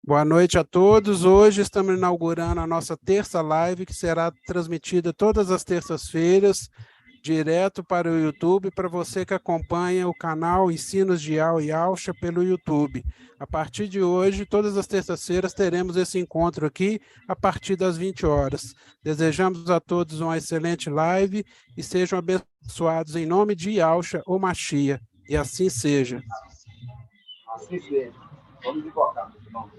Boa noite a todos. Hoje estamos inaugurando a nossa terça live, que será transmitida todas as terças-feiras, direto para o YouTube, para você que acompanha o canal Ensinos de Al e Alcha pelo YouTube. A partir de hoje, todas as terças-feiras, teremos esse encontro aqui a partir das 20 horas. Desejamos a todos uma excelente live e sejam abençoados em nome de Alcha ou Machia. E assim seja. Assim seja. Vamos invocar, meus irmãos.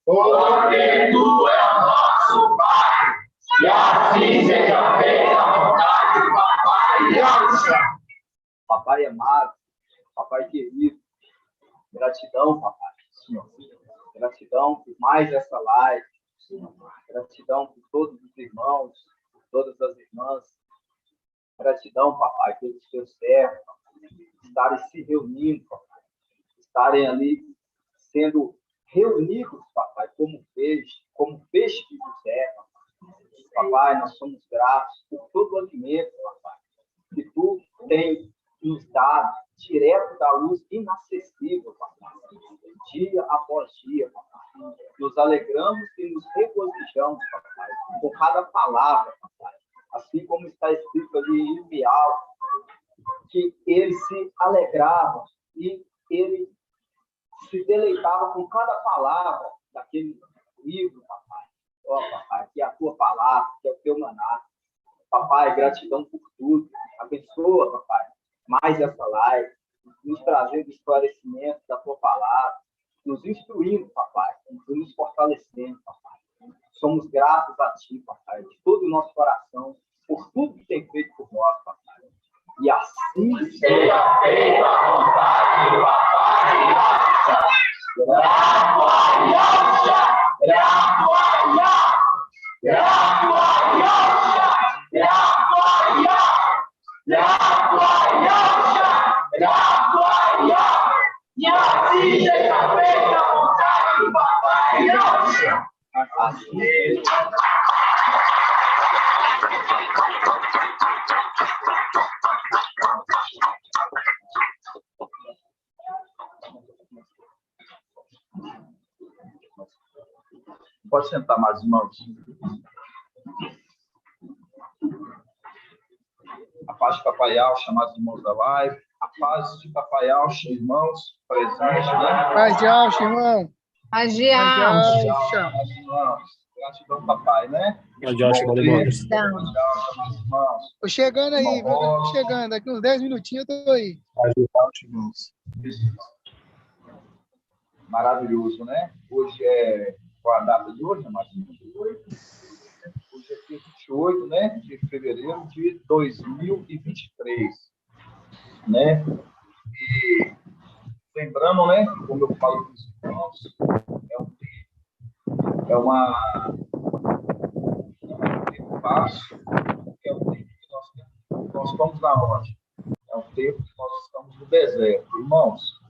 Porque tu é o nosso Pai, e assim seja feita a vontade do Papai. Papai amado, Papai querido, gratidão, Papai, Senhor. Gratidão por mais essa live, Senhor. Gratidão por todos os irmãos, por todas as irmãs. Gratidão, Papai, pelos teus servos, estarem se reunindo, Papai. Estarem ali sendo reunidos, Papai, como peixe de José, Papai. Papai, nós somos gratos por todo o alimento, Papai, que tu tem nos dado direto da luz inacessível, Papai. Dia após dia, Papai. Nos alegramos e nos regozijamos, Papai, com cada palavra, Papai. Assim como está escrito ali em Mial, que ele se alegrava e ele se deleitava com cada palavra daquele livro, Papai. Ó, Papai, que é a tua palavra, que é o teu maná. Papai, gratidão por tudo. Abençoa, Papai, mais essa live, nos trazendo esclarecimento da tua palavra, nos instruindo, Papai, nos fortalecendo, Papai. Somos gratos a ti, Papai, de todo o nosso coração, por tudo que tem feito por nós, Papai. E assim Seja feita a vontade do Papai. E assim seja feita a vontade do Papai. Assim. Pode sentar, mais irmãos. A paz de Papai Alcha, amados irmãos da live. A paz de Papai Alcha, irmãos presentes, né? Paz de Alcha, irmão. Paz de Alcha. Gratidão, Papai, né? Paz de Alcha, irmãos. Tô chegando aí, tô chegando. Daqui uns 10 minutinhos eu tô aí. Paz de Alcha, irmãos. Maravilhoso, né? Hoje é... Qual a data de hoje, Marcinho? Hoje é dia 28, né? De fevereiro de 2023. Né? E lembrando, né? Como eu falo para os irmãos, é um tempo fácil, é um tempo que nós estamos na onde? É um tempo que nós estamos no deserto. Irmãos,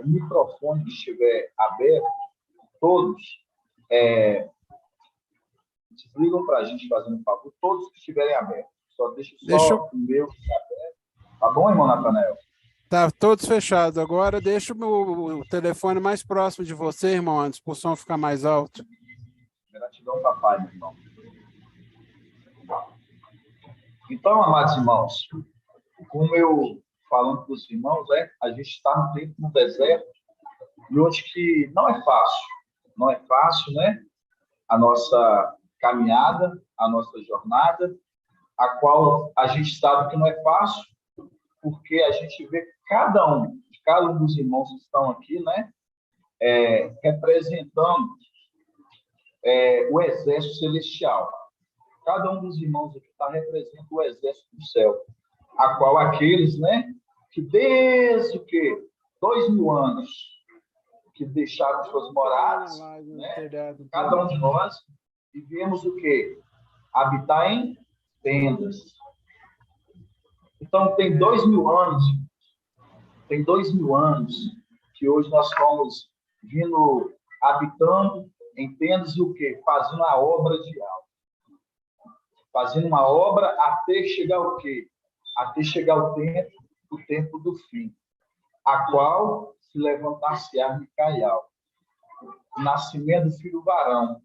o microfone que estiver aberto, todos desligam para a gente, fazendo um favor, todos que estiverem abertos. Só deixa o meu aberto. Tá bom, irmão Natanael? Tá todos fechados. Agora deixa o telefone mais próximo de você, irmão, antes para o som ficar mais alto. Gratidão, Papai, meu irmão. Então, amados irmãos, como eu falando para os irmãos, a gente está no tempo no deserto, e onde que não é fácil, né? A nossa caminhada, a nossa jornada, a qual a gente sabe que não é fácil, porque a gente vê cada um dos irmãos que estão aqui, né? Representando o exército celestial. Cada um dos irmãos aqui representa o exército do céu, a qual aqueles, né? Que desde o quê? 2000 anos, que deixaram suas moradas, né? Cada um de nós vivemos o quê? Habitar em tendas. Então, tem 2000 anos tem 2000 anos que hoje nós fomos vindo habitando em tendas e o quê? Fazendo a obra de algo. Fazendo uma obra até chegar o quê? Até chegar o tempo do fim, a qual se levantar-se-á Micael. O nascimento do filho varão.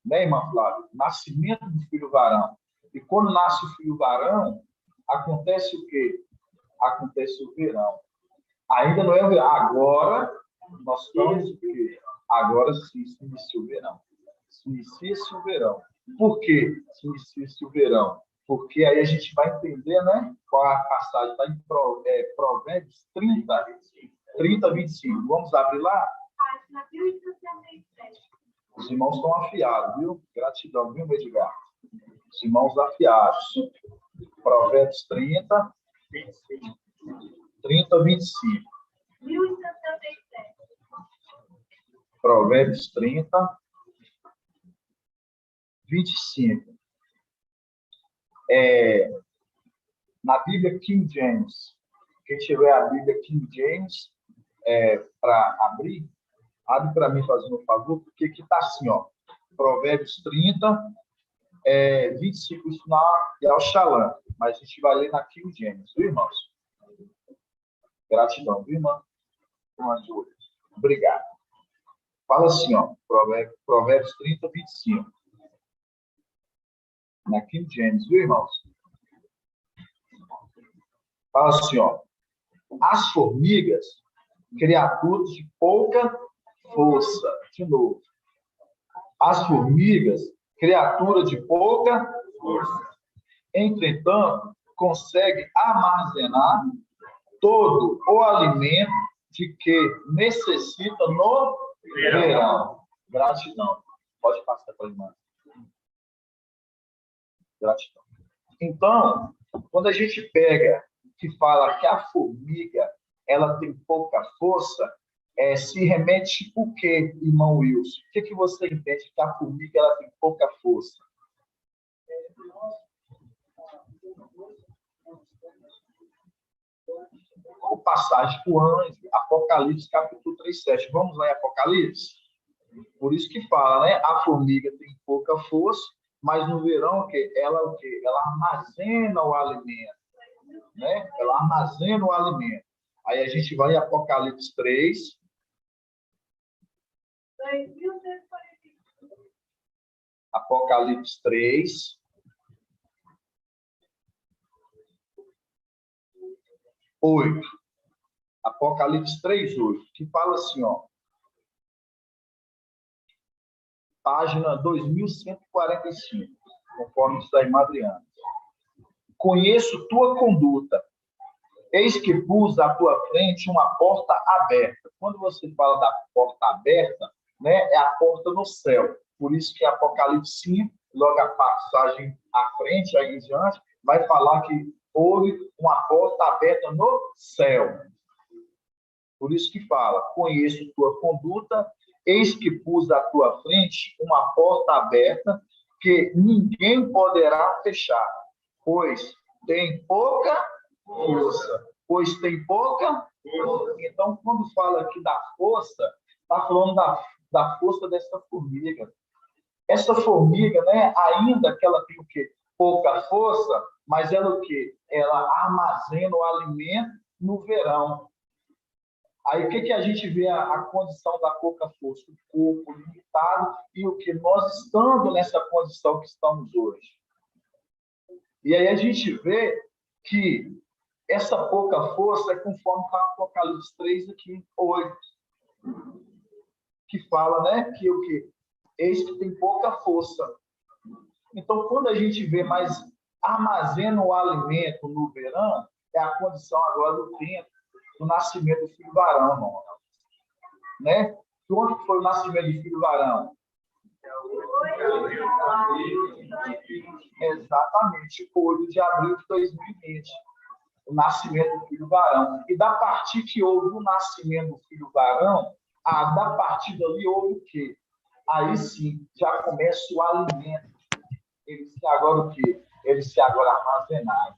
Né, irmã Flávia? Nascimento do filho varão. E quando nasce o filho varão, acontece o quê? Acontece o verão. Ainda não é o verão. Agora, nós estamos o quê? Agora sim, se inicia o verão. Se inicia-se o verão. Por quê se inicia-se o verão? Porque aí a gente vai entender, né? Qual a passagem está em Provérbios 30, 25. Vamos abrir lá? Os irmãos estão afiados, viu? Gratidão, viu, Edgar? Os irmãos afiados. Provérbios 30, 25. Provérbios 30, 25. Na Bíblia King James. Quem tiver a Bíblia King James para abrir, abre para mim, fazendo um favor, porque aqui está assim, ó. Provérbios 30, 25, isso na Al-Shalom. Mas a gente vai ler na King James, viu, irmãos? Gratidão, viu, irmã? Obrigado. Fala assim, ó. Provérbios 30, 25. Na King James, viu, irmãos? Fala assim, ó. As formigas, criaturas de pouca força. De novo. As formigas, criatura de pouca força. Entretanto, consegue armazenar todo o alimento de que necessita no verão. Gratidão. Pode passar para a irmã. Gratidão. Então, quando a gente pega que fala que a formiga ela tem pouca força, se remete o quê, irmão Wilson? O que você entende que a formiga ela tem pouca força? O passagem para o anjo, Apocalipse capítulo 3:7. Vamos lá em Apocalipse? Por isso que fala, né? A formiga tem pouca força, mas no verão ela armazena o alimento, né? Ela armazena o alimento. Aí a gente vai em Apocalipse 3. Apocalipse 3. 8. Apocalipse 3:8, que fala assim, ó. Página 2145, conforme está aí, Adriano. Conheço tua conduta. Eis que pus à tua frente uma porta aberta. Quando você fala da porta aberta, né, é a porta no céu. Por isso que Apocalipse 5, logo a passagem à frente, aí em diante, vai falar que houve uma porta aberta no céu. Por isso que fala, conheço tua conduta, eis que pus à tua frente uma porta aberta que ninguém poderá fechar, pois tem pouca força. Pois tem pouca força. Então, quando fala aqui da força, está falando da força dessa formiga. Essa formiga, né, ainda que ela tem o quê? Pouca força, mas ela o quê? Ela armazena o alimento no verão. Aí o que a gente vê a condição da pouca força? O corpo limitado e o que nós estamos nessa condição que estamos hoje. E aí a gente vê que essa pouca força é conforme está Apocalipse 3 aqui, 8. Que fala, né, que o que? Eis que tem pouca força. Então, quando a gente vê mais armazena o alimento no verão, é a condição agora do tempo, do nascimento do filho varão, irmão. Né? Onde foi o nascimento do filho varão? Exatamente, 8 de abril de 2020. O nascimento do filho varão. E da partir que houve o nascimento do filho varão, da partir dali houve o quê? Aí sim, já começa o alimento. Ele se agora o quê? Ele se agora armazenar.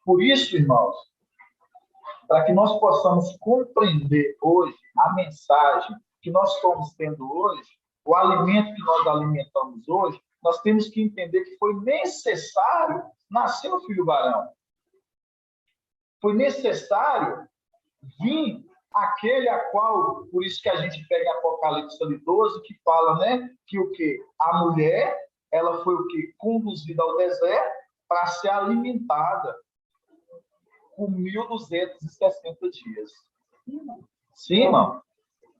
Por isso, irmãos, para que nós possamos compreender hoje a mensagem que nós estamos tendo hoje, o alimento que nós alimentamos hoje, nós temos que entender que foi necessário nascer o filho varão. Foi necessário vir aquele a qual, por isso que a gente pega Apocalipse 12, que fala, né, que o quê? A mulher, ela foi o quê? Conduzida ao deserto para ser alimentada por 1.260 dias. Sim, irmão?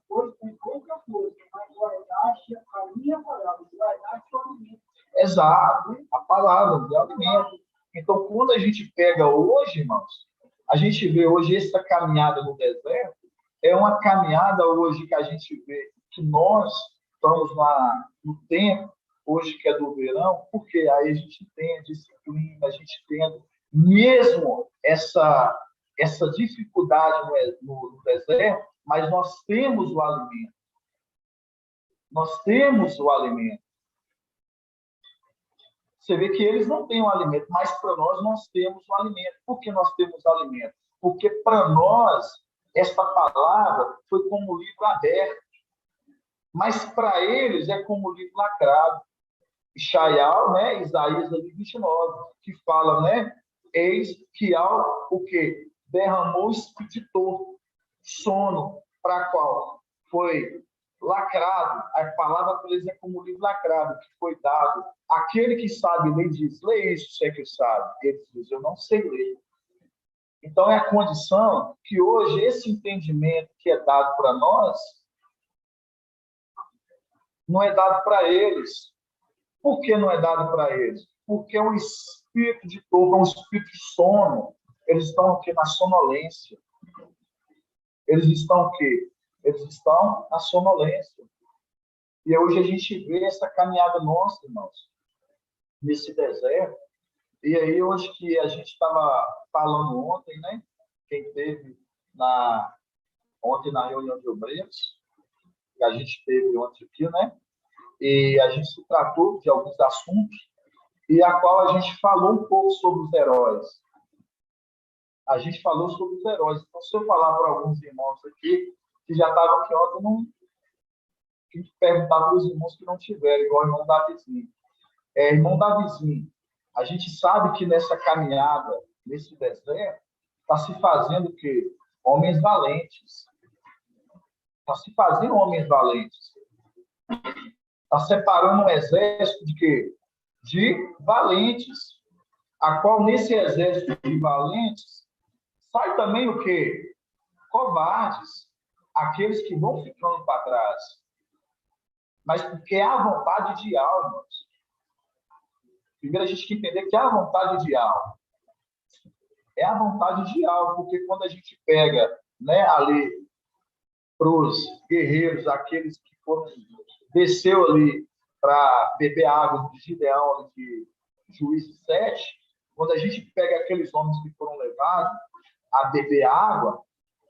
Hoje tem pouca coisa, mas guardaste a minha palavra, guardaste o alimento. Exato, a palavra, o alimento. Então, quando a gente pega hoje, irmãos, a gente vê hoje essa caminhada no deserto, é uma caminhada hoje que a gente vê que nós estamos no tempo, hoje que é do verão, porque aí a gente tem a disciplina, a gente tem mesmo essa dificuldade no deserto, mas nós temos o alimento. Nós temos o alimento. Você vê que eles não têm o alimento, mas para nós temos o alimento. Por que nós temos o alimento? Porque para nós, esta palavra foi como livro aberto. Mas para eles é como livro lacrado. Ishaial, né? Isaías 29, que fala, né? Eis que ao o quê? Derramou o espírito de sono, para qual foi lacrado, a palavra para eles é como livro lacrado, que foi dado. Aquele que sabe ler diz, lê isso, você que sabe. Ele diz, eu não sei ler. Então, é a condição que hoje esse entendimento que é dado para nós, não é dado para eles. Por que não é dado para eles? Porque é um espírito de torvo, é um espírito de sono. Eles estão o quê? Na sonolência. Eles estão o quê? Eles estão na sonolência. E hoje a gente vê essa caminhada nossa, irmãos, nesse deserto. E aí, hoje que a gente estava falando ontem, né? Quem teve ontem na reunião de obreiros, que a gente teve ontem aqui, né? E a gente se tratou de alguns assuntos, e a qual a gente falou um pouco sobre os heróis. A gente falou sobre os heróis. Então, se eu falar para alguns irmãos aqui, que já estavam aqui ontem, não tem que perguntar para os irmãos que não tiveram, igual o irmão Davizinho. Irmão Davizinho, a gente sabe que nessa caminhada, nesse deserto, está se fazendo o quê? Homens valentes. Está se fazendo homens valentes. Está separando um exército de quê? De valentes. A qual, nesse exército de valentes, sai também o quê? Covardes. Aqueles que vão ficando para trás. Mas porque é a vontade de alma. Primeiro a gente tem que entender que é a vontade de alma. É a vontade de alma, porque quando a gente pega, né, ali para os guerreiros, aqueles que desceu ali para beber água de Gideão, de Juízes 7, quando a gente pega aqueles homens que foram levados a beber água,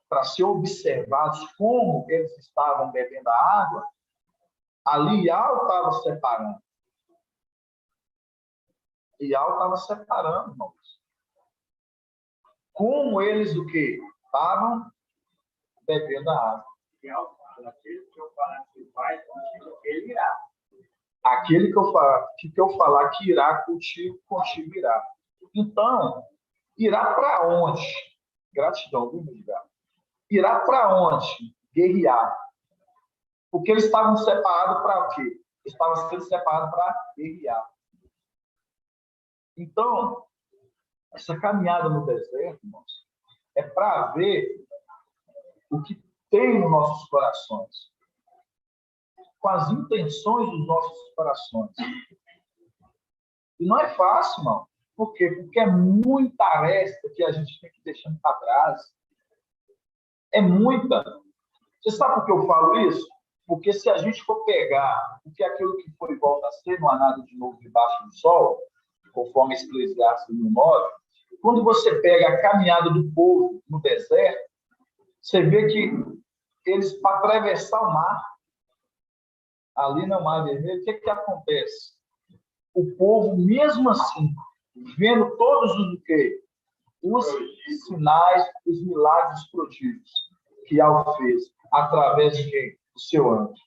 para ser observados como eles estavam bebendo a água, ali Ial estava separando. Ial estava separando, irmãos. Como eles o quê? Estavam bebendo a água. Aquele que eu falar que vai contigo, ele irá. Aquele que eu falar que irá contigo irá. Então, irá para onde? Gratidão, viu, Edgar? Irá para onde? Guerrear. Porque eles estavam separados para o quê? Estavam sendo separados para guerrear. Então, essa caminhada no deserto, irmãos, é para ver o que tem nos nossos corações, com as intenções dos nossos corações. E não é fácil, irmão. Por quê? Porque é muita aresta que a gente tem que ir deixando para trás. É muita. Você sabe por que eu falo isso? Porque se a gente for pegar o que aquilo que foi e volta a ser, não há nada de novo debaixo do sol, conforme Eclesiastes 9, quando você pega a caminhada do povo no deserto, você vê que eles, para atravessar o mar, ali no Mar Vermelho, o que acontece? O povo, mesmo assim, vendo todos os quê? os sinais, os milagres, os prodígios que Yahweh fez através de quem? Do seu anjo.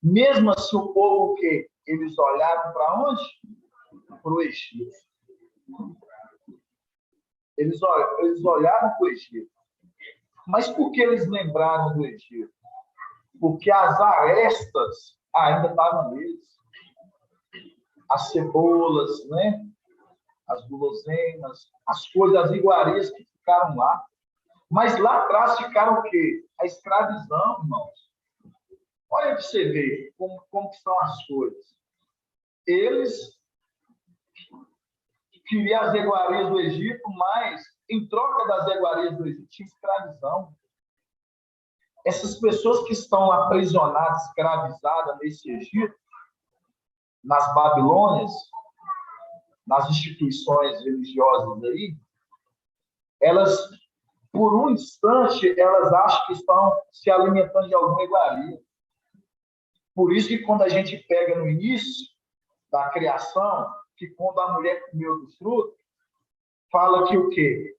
Mesmo assim, o povo que eles olharam para onde? Para o Egito. Eles olharam para o Egito. Mas por que eles lembraram do Egito? Porque as arestas ainda estavam neles. As cebolas, né? As guloseimas, as coisas, as iguarias que ficaram lá. Mas lá atrás ficaram o quê? A escravidão, irmãos. Olha para você ver como são as coisas. Eles queriam as iguarias do Egito, mas em troca das iguarias do Egito tinha escravidão. Essas pessoas que estão aprisionadas, escravizadas nesse Egito, nas Babilônias, nas instituições religiosas aí, elas, por um instante, elas acham que estão se alimentando de alguma iguaria. Por isso que quando a gente pega no início da criação, que quando a mulher comeu do fruto, fala que o quê?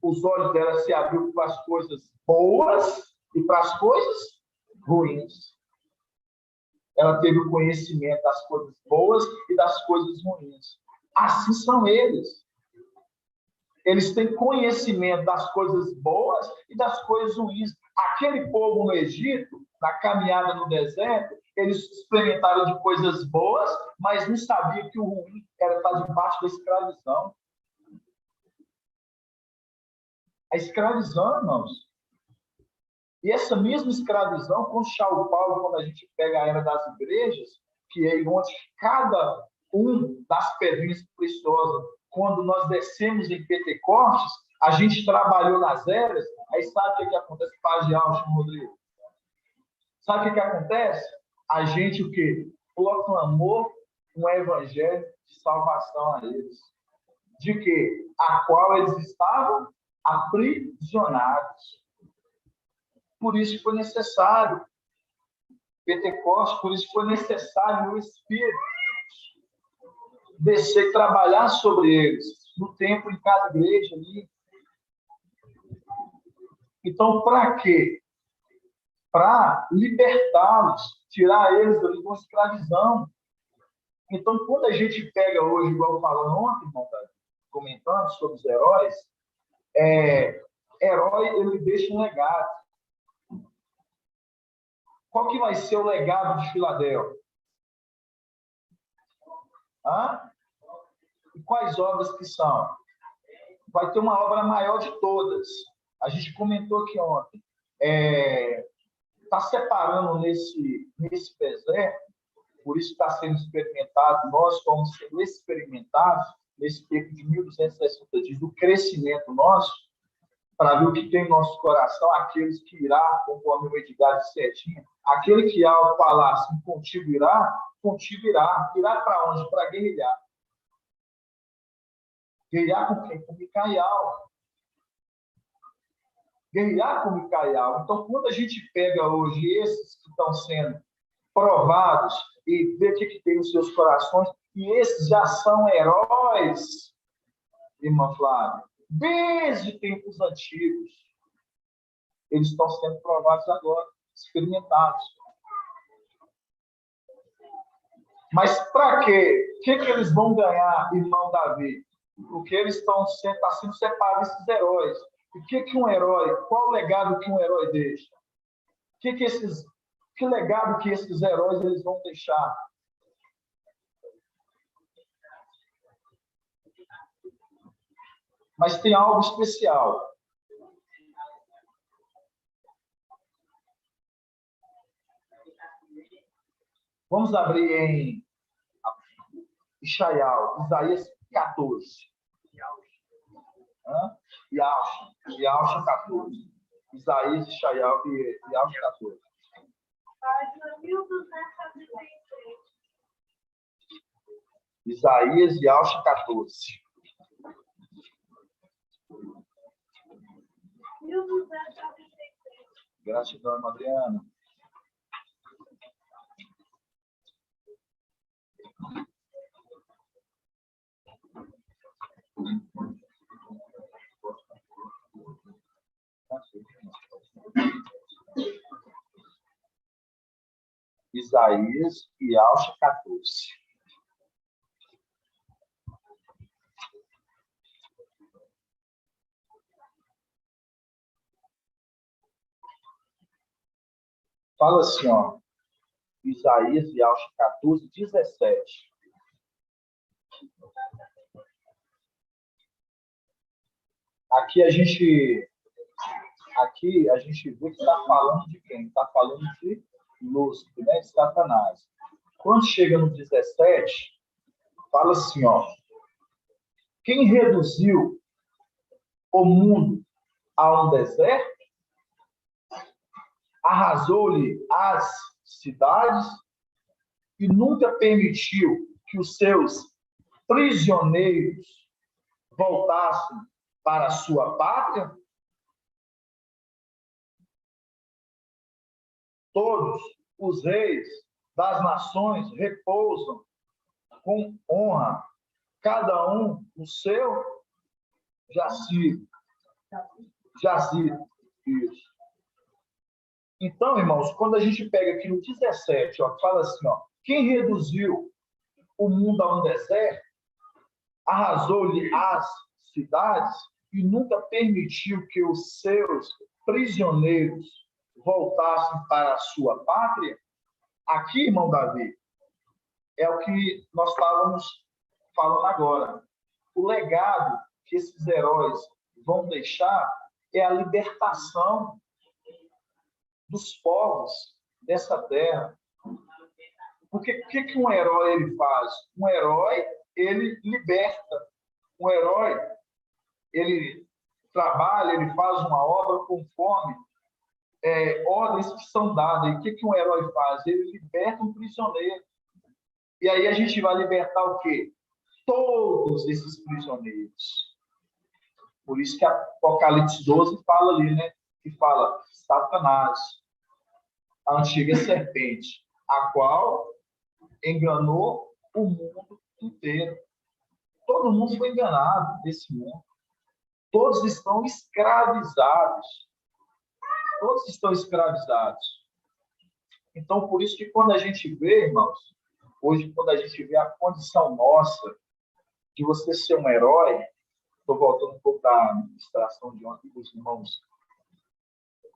Os olhos dela se abriram para as coisas boas e para as coisas ruins. Ela teve o conhecimento das coisas boas e das coisas ruins. Assim são eles. Eles têm conhecimento das coisas boas e das coisas ruins. Aquele povo no Egito, na caminhada no deserto, eles experimentaram de coisas boas, mas não sabiam que o ruim era estar debaixo da escravidão. A escravidão, irmãos. E essa mesma escravidão, com Paulo, quando a gente pega a era das igrejas, que é onde cada um das pedrinhas preciosas, quando nós descemos em Pentecostes, a gente trabalhou nas eras, aí sabe o que acontece? Paz de alma, Rodrigo. Sabe o que acontece? A gente o quê? Proclamou um evangelho de salvação a eles. De quê? A qual eles estavam aprisionados. Por isso foi necessário Pentecostes, por isso foi necessário o Espírito descer e trabalhar sobre eles, no templo, em cada igreja ali. Então, para quê? Para libertá-los, tirar eles ali de uma escravidão. Então, quando a gente pega hoje, igual falando ontem, irmão, comentando sobre os heróis, herói, ele deixa um legado. Qual que vai ser o legado de Filadélfia? E quais obras que são? Vai ter uma obra maior de todas. A gente comentou aqui ontem. Está separando nesse deserto, por isso está sendo experimentado, nós estamos sendo experimentados nesse tempo de 1260 dias, do crescimento nosso, para ver o que tem em nosso coração, aqueles que irá, conforme o Edgar de Setinha, aquele que ao falar assim, contigo irá. Irá para onde? Para guerrilhar. Guerrilhar com quem? Com Micaial. Guerrilhar com Micaial. Então, quando a gente pega hoje esses que estão sendo provados e vê o que tem nos seus corações, e esses já são heróis, irmã Flávia, desde tempos antigos. Eles estão sendo provados agora, experimentados. Mas para quê? O que eles vão ganhar, irmão Davi? Porque eles estão sendo separados, esses heróis. O que um herói, qual o legado que um herói deixa? Que legado que esses heróis eles vão deixar? Mas tem algo especial. Vamos abrir em Isaías 14. Yaush 14. Isaías, Ishaial e Yaush 14. Isaías e Yaush 14. Gratidão, irmã Adriana. Isaías e Alcha 14. Fala assim, ó. Isaías e Alcha 14, 17. Aqui a gente vê que está falando de quem? Está falando de Lúcifer, né? De Satanás. Quando chega no 17, fala assim, ó. Quem reduziu o mundo a um deserto, arrasou-lhe as cidades e nunca permitiu que os seus prisioneiros voltassem para a sua pátria? Todos os reis das nações repousam com honra, cada um no seu jazigo. Isso. Então, irmãos, quando a gente pega aqui no 17, ó, fala assim, ó, quem reduziu o mundo a um deserto, arrasou-lhe as cidades e nunca permitiu que os seus prisioneiros voltassem para a sua pátria? Aqui, irmão Davi, é o que nós estávamos falando agora. O legado que esses heróis vão deixar é a libertação dos povos dessa terra. Porque o que um herói ele faz? Um herói, ele liberta. Um herói, ele trabalha, ele faz uma obra conforme ordens que são dadas. E o que um herói faz? Ele liberta um prisioneiro. E aí a gente vai libertar o quê? Todos esses prisioneiros. Por isso que Apocalipse 12 fala ali, né? Que fala Satanás, a antiga serpente, a qual enganou o mundo inteiro. Todo mundo foi enganado nesse mundo. Todos estão escravizados. Todos estão escravizados. Então, por isso que quando a gente vê, irmãos, hoje, quando a gente vê a condição nossa de você ser um herói, estou voltando um pouco da administração de ontem dos irmãos,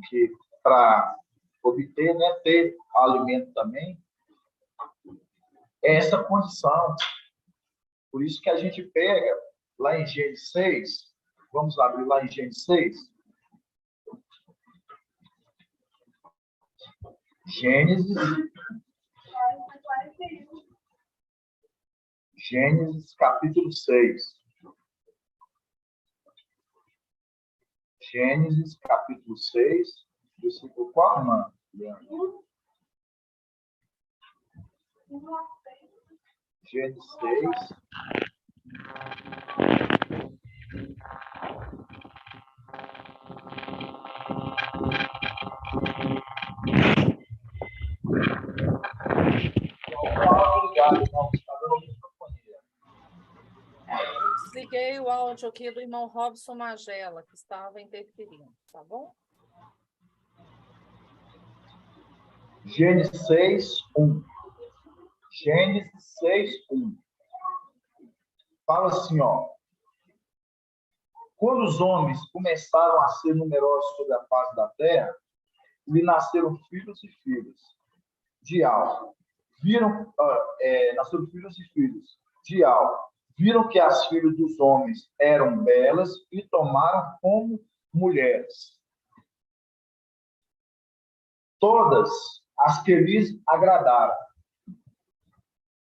que para obter, né, ter alimento também, é essa condição. Por isso que a gente pega lá em Gênesis 6, vamos abrir lá em Gênesis 6. Gênesis capítulo 6. Gênesis capítulo 6, versículo 4, irmã. Gênesis 6. Desliguei o áudio aqui do irmão Robson Magela, que estava interferindo, tá bom? Gênesis 6, 1. Gênesis 6, 1. Fala assim, ó. Quando os homens começaram a ser numerosos sobre a face da terra, lhe nasceram filhos e filhas de Al. Nasceram filhos e filhos de Al. Viram que as filhas dos homens eram belas e tomaram como mulheres todas as que lhes agradaram.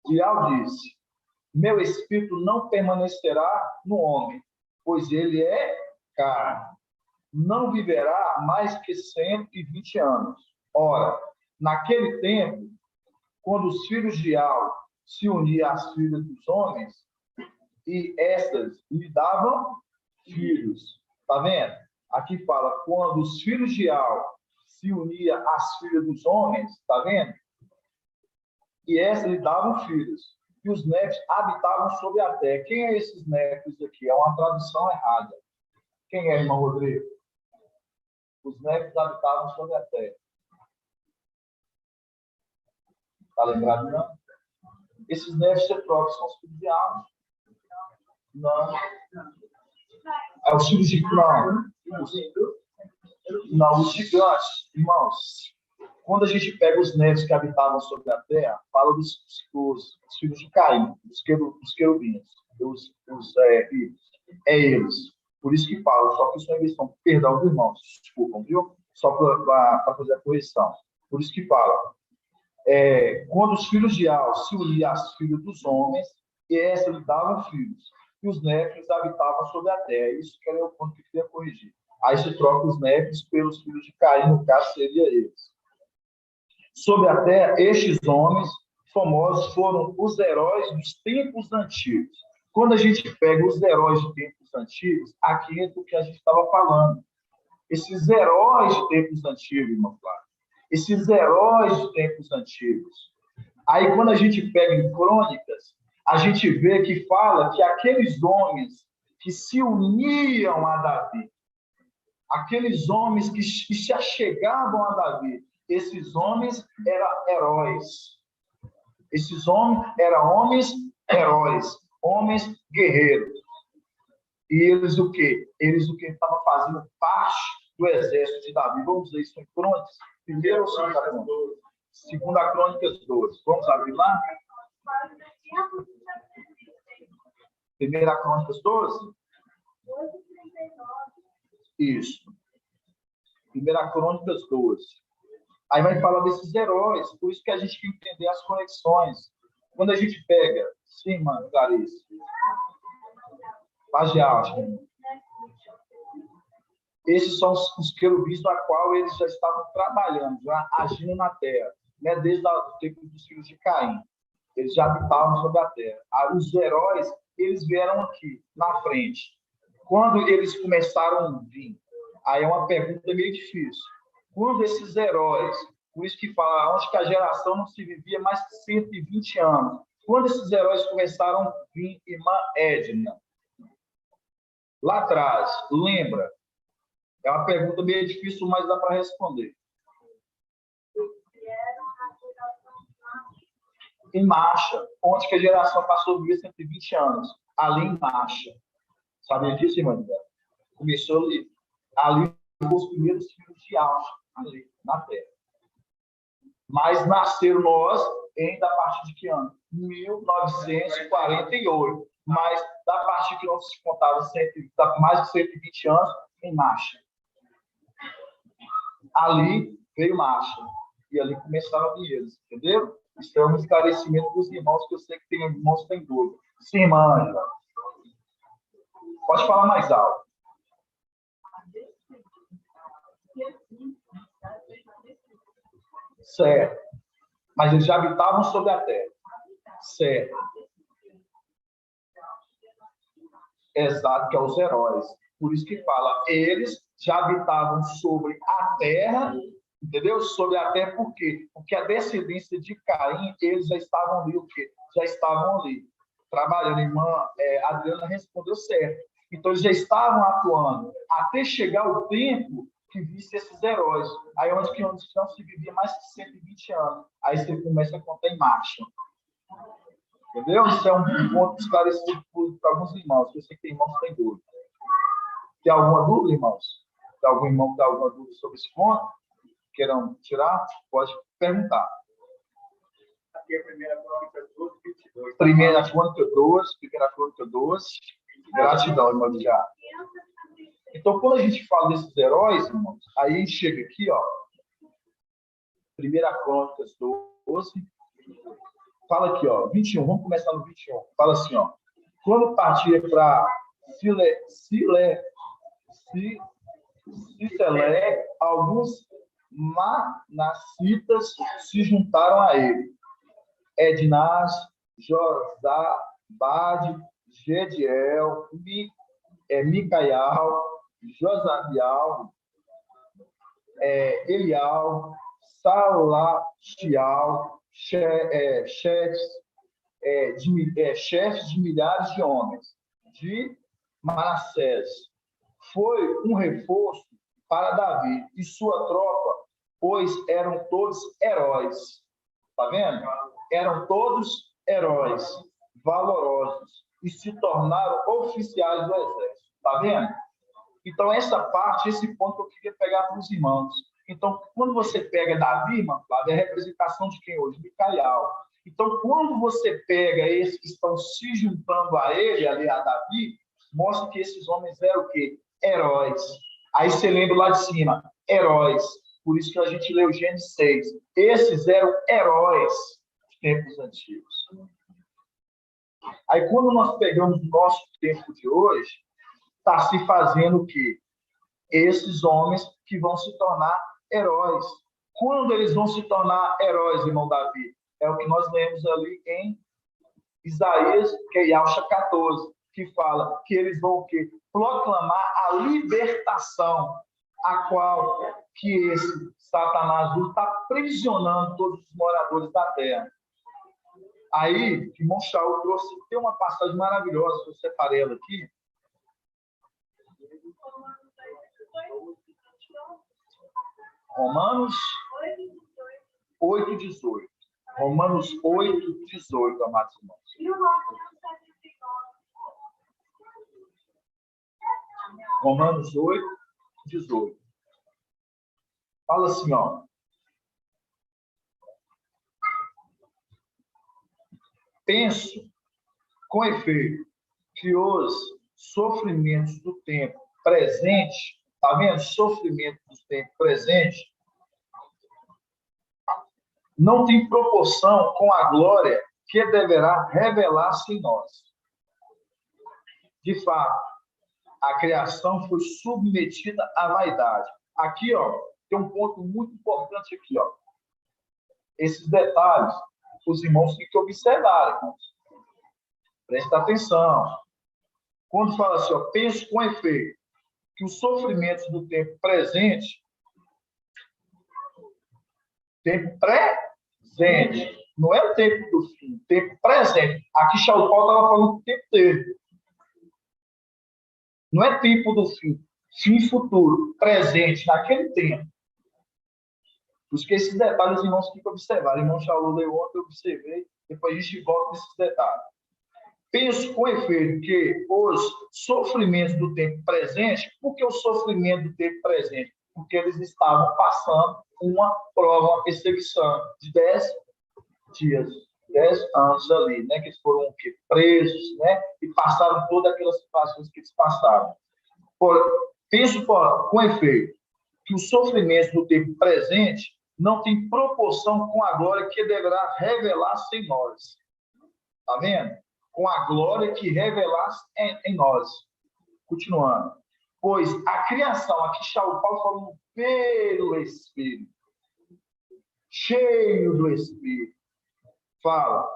E Al disse: meu espírito não permanecerá no homem, pois ele é carne. Não viverá mais que 120 anos. Ora, naquele tempo, quando os filhos de Al se uniam às filhas dos homens, e estas lhe davam filhos. Está vendo? Aqui fala, quando os filhos de Al se uniam às filhas dos homens, está vendo? E estas lhe davam filhos. E os netos habitavam sobre a terra. Quem é esses netos aqui? É uma tradução errada. Quem é, irmão Rodrigo? os nefes habitavam sobre a terra. Está lembrado, não? Esses nefes próprios são os filhos de Anos. Não. É os filhos de Clã. Não, os gigantes, irmãos. Quando a gente pega os nefes que habitavam sobre a terra, fala dos filhos de Caim, dos querubins, é eles. Por isso que fala, só que isso é uma questão, perdão, irmãos, desculpam, viu? Só para fazer a correção. Por isso que fala, quando os filhos de Al se uniam aos filhos dos homens, e essa lhe davam filhos, e os nefes habitavam sobre a terra. Isso que era o ponto que eu queria corrigir. Aí se troca os nefes pelos filhos de Caim, no caso seria eles. Sobre a terra, estes homens famosos foram os heróis dos tempos antigos. Quando a gente pega os heróis de tempos antigos, aqui é do que a gente estava falando. Esses heróis de tempos antigos, irmão Flávio. Esses heróis de tempos antigos. Aí, quando a gente pega em Crônicas, a gente vê que fala que aqueles homens que se uniam a Davi, aqueles homens que se achegavam a Davi, esses homens eram heróis. Esses homens eram homens heróis, homens guerreiros. E eles o quê? Eles o que estavam fazendo parte do exército de Davi. Vamos ver isso em Crônicas? Primeiro ou segunda Crônicas? Segunda Crônicas 12. Vamos abrir lá? Primeira Crônicas 12? Isso. Primeira Crônicas 12. Aí vai falar desses heróis, por isso que a gente tem que entender as conexões. Quando a gente pega, sim, mano, Clarice, paz de alta, esses são os querubins a qual eles já estavam trabalhando, já agindo na terra, né? Desde o tempo dos filhos de Caim. Eles já habitavam sobre a terra. Aí, os heróis, eles vieram aqui, na frente. Quando eles começaram a vir, aí é uma pergunta meio difícil. Quando esses heróis, por isso que fala, onde que a geração não se vivia mais de 120 anos, quando esses heróis começaram a vir, irmã Edna, lá atrás, lembra? É uma pergunta meio difícil, mas dá para responder. Em Marcha, onde que a geração passou a viver 120 anos? Ali em Marcha. Sabia disso, irmã? Começou ali. Ali os primeiros filhos de Alfa, ali, na Terra. Mas nasceram nós ainda a partir de que ano? 1948. Mas da partir que não se contava mais de 120 anos, em Marcha. Ali veio Marcha. E ali começaram a vir eles, entendeu? Isso é um esclarecimento dos irmãos, que eu sei que tem irmãos que têm dúvida. Sim, irmã Angela. Pode falar mais alto. Certo. Mas eles já habitavam sobre a terra. Certo. Exato, que é os heróis. Por isso que fala, eles já habitavam sobre a terra, entendeu? Sobre a terra, por quê? Porque a descendência de Caim, eles já estavam ali, o quê? Já estavam ali, trabalhando. A irmã Adriana respondeu certo. Então, eles já estavam atuando, até chegar o tempo que visse esses heróis. Aí, onde não se vivia mais de 120 anos. Aí, você começa a contar em marcha. Entendeu? Isso é um ponto esclarecido para alguns irmãos, que eu sei que tem irmãos que têm dúvida. Tem alguma dúvida, irmãos? Tem algum irmão que tem alguma dúvida sobre esse ponto? Queiram tirar? Pode perguntar. Aqui é a primeira crônica 12, 22. Primeira crônica 12. Gratidão, irmão de já. Então, quando a gente fala desses heróis, irmãos, aí a gente chega aqui, ó. Primeira crônica 12. Fala aqui, ó, 21. Vamos começar no 21. Fala assim, ó. Quando partia para Silé, alguns manassitas se juntaram a ele. Ednás, Josabade, Gediel, Micaial, Josabial, Elial, Salatial, chefes de milhares de homens de Manassés. Foi um reforço para Davi e sua tropa, pois eram todos heróis. Tá vendo? Eram todos heróis, valorosos, e se tornaram oficiais do exército. Tá vendo? Então, essa parte, esse ponto que eu queria pegar para os irmãos. Então, quando você pega Davi, irmã Flávia, é a representação de quem hoje? Micael. Então, quando você pega esses que estão se juntando a ele, ali a Davi, mostra que esses homens eram o quê? Heróis. Aí você lembra lá de cima, heróis. Por isso que a gente leu Gênesis 6. Esses eram heróis dos tempos antigos. Aí, quando nós pegamos o nosso tempo de hoje, está se fazendo o quê? Esses homens que vão se tornar heróis. Quando eles vão se tornar heróis, irmão Davi? É o que nós lemos ali em Isaías, que é Yalcha 14, que fala que eles vão o quê? Proclamar a libertação, a qual que esse Satanás está aprisionando todos os moradores da terra. Aí, que Monchal trouxe, tem uma passagem maravilhosa, que eu separei ela aqui. Romanos 8:18. Romanos 8:18, amados irmãos. Romanos 8:18. Fala assim, ó. Penso, com efeito, que os sofrimentos do tempo presente, tá vendo? Sofrimento do tempo presente não tem proporção com a glória que deverá revelar-se em nós. De fato, a criação foi submetida à vaidade. Aqui, ó, tem um ponto muito importante aqui, ó. Esses detalhes, os irmãos têm que observar, irmãos. Presta atenção. Quando fala assim, ó, penso com efeito que os sofrimentos do tempo presente, tempo presente, não é o tempo do fim, tempo presente. Aqui Paulo estava falando do tempo dele. Não é tempo do fim, fim futuro, presente, naquele tempo. Por isso que esses detalhes os irmãos têm que observar. O irmão Shaul leu ontem, eu observei, depois a gente volta nesses detalhes. Penso com efeito que os sofrimentos do tempo presente, por que o sofrimento do tempo presente? Porque eles estavam passando uma prova, uma perseguição de 10 dias, 10 anos ali, né? Que eles foram presos, né? E passaram todas aquelas situações que eles passaram. Penso com efeito que os sofrimentos do tempo presente não têm proporção com a glória que deverá revelar-se em nós. Tá vendo? Com a glória que revelasse em nós. Continuando. Pois a criação, aqui Paulo falando pelo Espírito, cheio do Espírito, fala.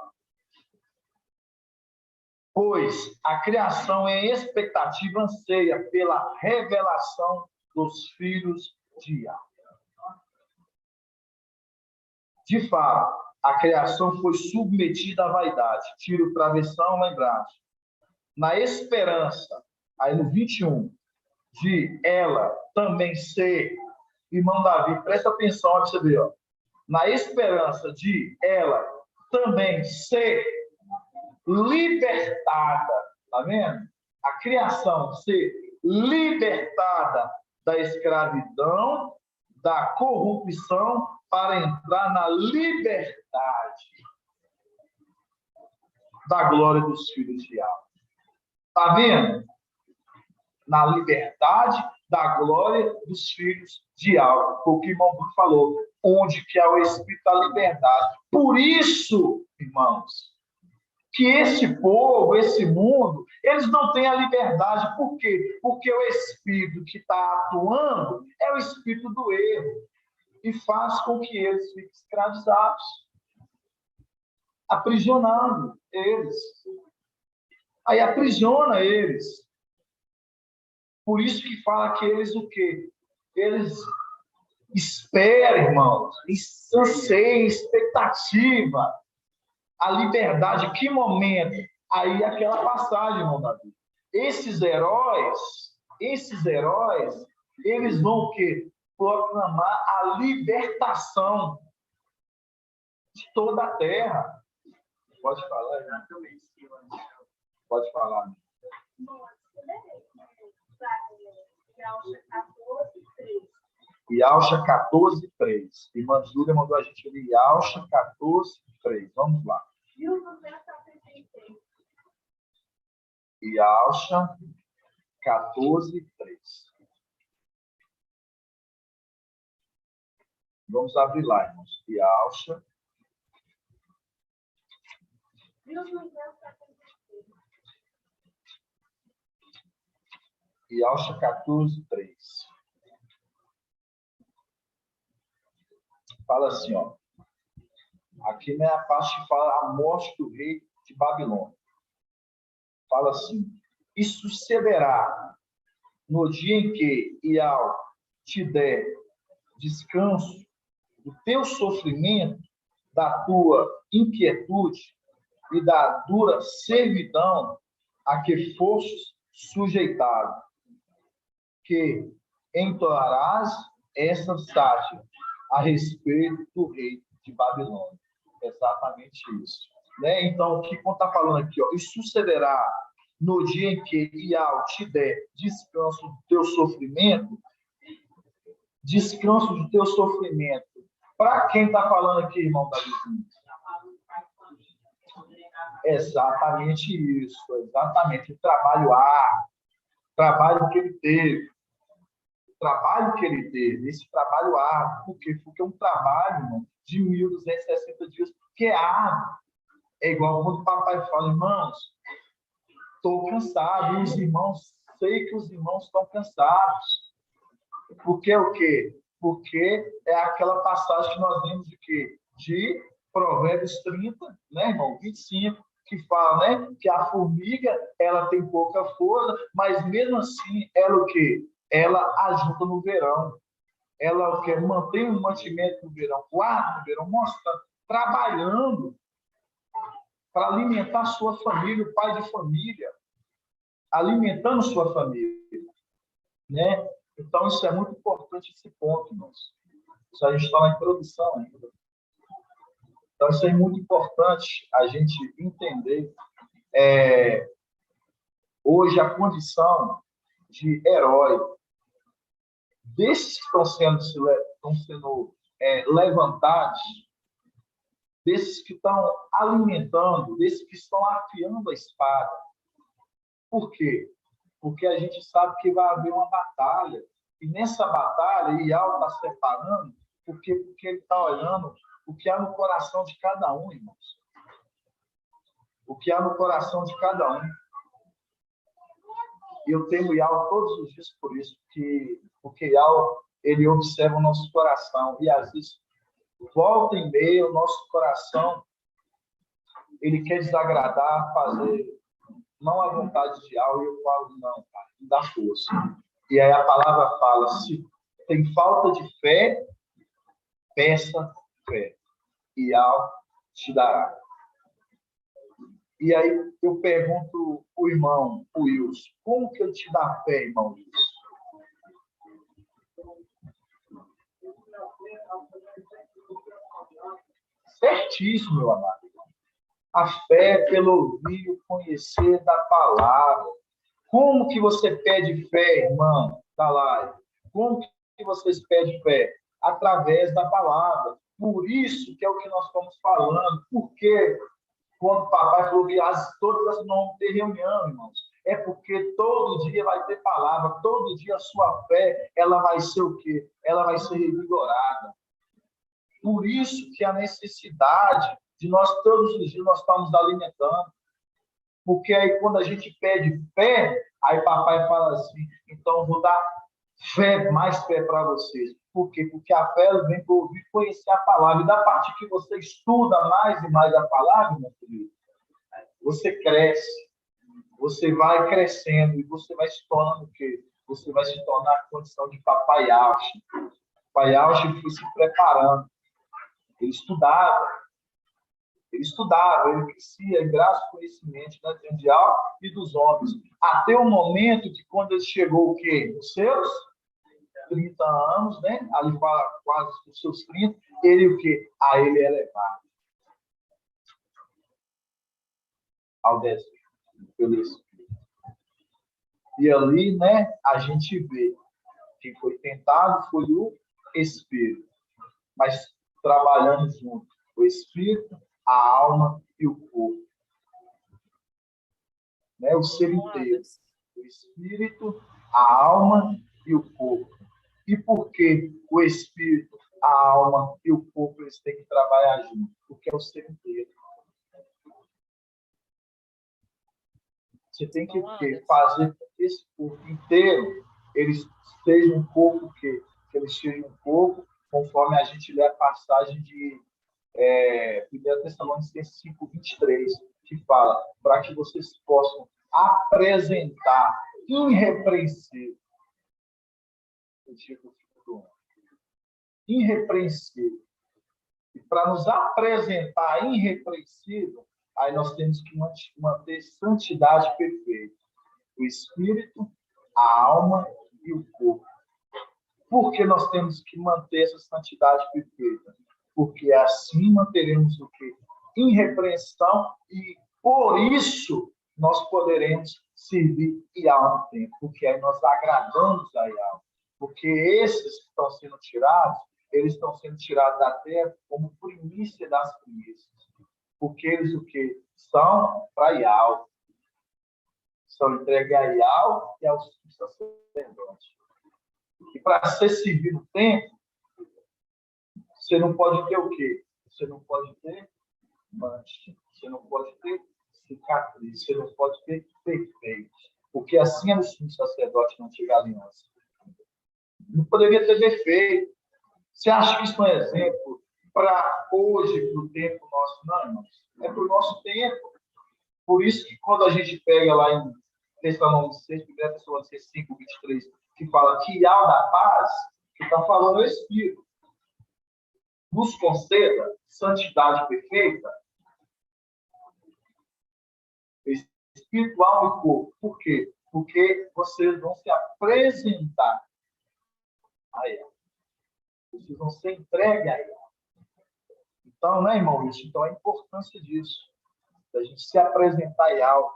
Pois a criação em expectativa anseia pela revelação dos filhos de Yahvé. De fato, a criação foi submetida à vaidade. Tira o travessão, lembrado. Na esperança, aí no 21, de ela também ser, irmão Davi, presta atenção, para você ver, ó. Na esperança de ela também ser libertada, tá vendo? A criação ser libertada da escravidão, da corrupção, para entrar na liberdade da glória dos filhos de Yahvé. Tá vendo? Na liberdade da glória dos filhos de Yahvé. Foi o que o irmão Bruno falou. Onde que é o Espírito da liberdade. Por isso, irmãos, que esse povo, esse mundo, eles não têm a liberdade. Por quê? Porque o Espírito que está atuando é o Espírito do erro. E faz com que eles fiquem escravizados, aprisionando eles. Aí aprisiona eles. Por isso que fala que eles o quê? Eles esperam, irmãos, anseiam, expectativa, a liberdade. Que momento? Aí aquela passagem, irmão Davi. Esses heróis, Eles vão o quê? Proclamar a libertação de toda a terra. Pode falar, né? Pode falar. Iauxa 14:3. Irmã Júlia mandou a gente ler Iauxa 14:3. Vamos lá. Iauxa 14:3. Vamos abrir lá, irmãos. Iauxa. Iauxa 14:3. Fala assim, ó. Aqui não é a parte que fala a morte do rei de Babilônia. Fala assim: e sucederá no dia em que Iau te der descanso do teu sofrimento, da tua inquietude e da dura servidão a que fostes sujeitado, que entoarás essa sátira a respeito do rei de Babilônia. Exatamente isso. Né? Então, o que está falando aqui? Ó, e sucederá no dia em que Iau te der descanso do teu sofrimento, descanso do teu sofrimento. Para quem está falando aqui, irmão Davizinho? Exatamente isso, exatamente. O trabalho árduo, trabalho que ele teve. Trabalho que ele teve, esse trabalho árduo. Por quê? Porque é um trabalho, irmão, de 1.260 dias, que é árduo. É igual quando o papai fala, irmãos, estou cansado. E os irmãos, sei que os irmãos estão cansados. Porque é o quê? Porque é aquela passagem que nós vemos de quê? De Provérbios 30, né, irmão? 25, que fala, né, que a formiga, ela tem pouca força, mas mesmo assim, ela o quê? Ela ajuda no verão. Ela quer mantém o mantimento no verão, guarda no verão, mostra, trabalhando para alimentar sua família, o pai de família, alimentando sua família, né? Então, isso é muito importante, esse ponto, irmãos. Isso a gente está na introdução ainda. Então, isso é muito importante a gente entender hoje a condição de herói desses que estão sendo levantados, desses que estão alimentando, desses que estão afiando a espada. Por quê? Porque a gente sabe que vai haver uma batalha. E nessa batalha, Iau está separando, porque ele está olhando o que há no coração de cada um, irmãos. O que há no coração de cada um. E eu temo Iau todos os dias por isso, porque Iau, ele observa o nosso coração. E às vezes, volta e meia, o nosso coração, ele quer desagradar, fazer não a vontade de Iau. E eu falo, não, pai, me dá força. E aí a palavra fala, se tem falta de fé, peça fé. E Iau te dará. E aí eu pergunto o irmão, o Wilson, como que ele te dá fé, irmão Wilson? Certíssimo, meu amado. A fé é pelo ouvir e conhecer da palavra. Como que você pede fé, irmão, da live? Como que vocês pedem fé? Através da palavra. Por isso que é o que nós estamos falando. Porque quando o papai falou que todas as não vão ter reunião, irmãos, é porque todo dia vai ter palavra, todo dia a sua fé, ela vai ser o quê? Ela vai ser revigorada. Por isso que a necessidade de nós, todos os dias, nós estamos alimentando. Porque aí, quando a gente pede fé, aí papai fala assim, então vou dar fé, mais fé para vocês. Por quê? Porque a fé vem para ouvir e conhecer a palavra. E da parte que você estuda mais e mais a palavra, meu querido, você cresce, você vai crescendo e você vai se tornando o quê? Você vai se tornar a condição de papai Auchi. Papai Auchi foi se preparando. Ele estudava, ele crescia em graça e conhecimento da mundial e dos homens. Até o momento que, quando ele chegou o quê? Os seus 30 anos, né? Ali fala quase os seus 30, ele o quê? A ele é levado ao deserto, pelo Espírito. E ali, né, a gente vê quem foi tentado foi o Espírito, mas trabalhando junto, o Espírito, a alma e o corpo. Né? O ser inteiro. O Espírito, a alma e o corpo. E por que o Espírito, a alma e o corpo eles têm que trabalhar juntos? Porque é o ser inteiro. Você tem que fazer com que esse corpo inteiro ele seja um corpo que ele seja um corpo conforme a gente lê a passagem de 1 Tessalonicenses 5:23, que fala para que vocês possam apresentar irrepreensível. Irrepreensível. E para nos apresentar irrepreensível, aí nós temos que manter santidade perfeita. O espírito, a alma e o corpo. Por que nós temos que manter essa santidade perfeita? Porque assim manteremos o quê? Irrepreensão e, por isso, nós poderemos servir Yahweh no tempo. Porque aí nós agradamos a Yahweh. Porque esses que estão sendo tirados, eles estão sendo tirados da terra como primícia das primícias. Porque eles o quê? São para Yahweh. São entregues a Yahweh e aos sacerdotes. E para ser servido no templo, você não pode ter o quê? Você não pode ter mancha, você não pode ter cicatriz, você não pode ter defeito. Porque assim é o sumo sacerdote na antiga aliança. Não poderia ter defeito. Você acha que isso é um exemplo para hoje, para o tempo nosso? Não, irmãos. É para o nosso tempo. Por isso que quando a gente pega lá em Tessalonicenses, 1 Tessalonicenses 5:23, que fala que Yahweh da paz, que está falando o Espírito, nos conceda santidade perfeita, espiritual e corpo. Por quê? Porque vocês vão se apresentar a Yahweh. Vocês vão ser entregues a Yahweh. Então, né, irmão? Então, a importância disso, da gente se apresentar a Yahweh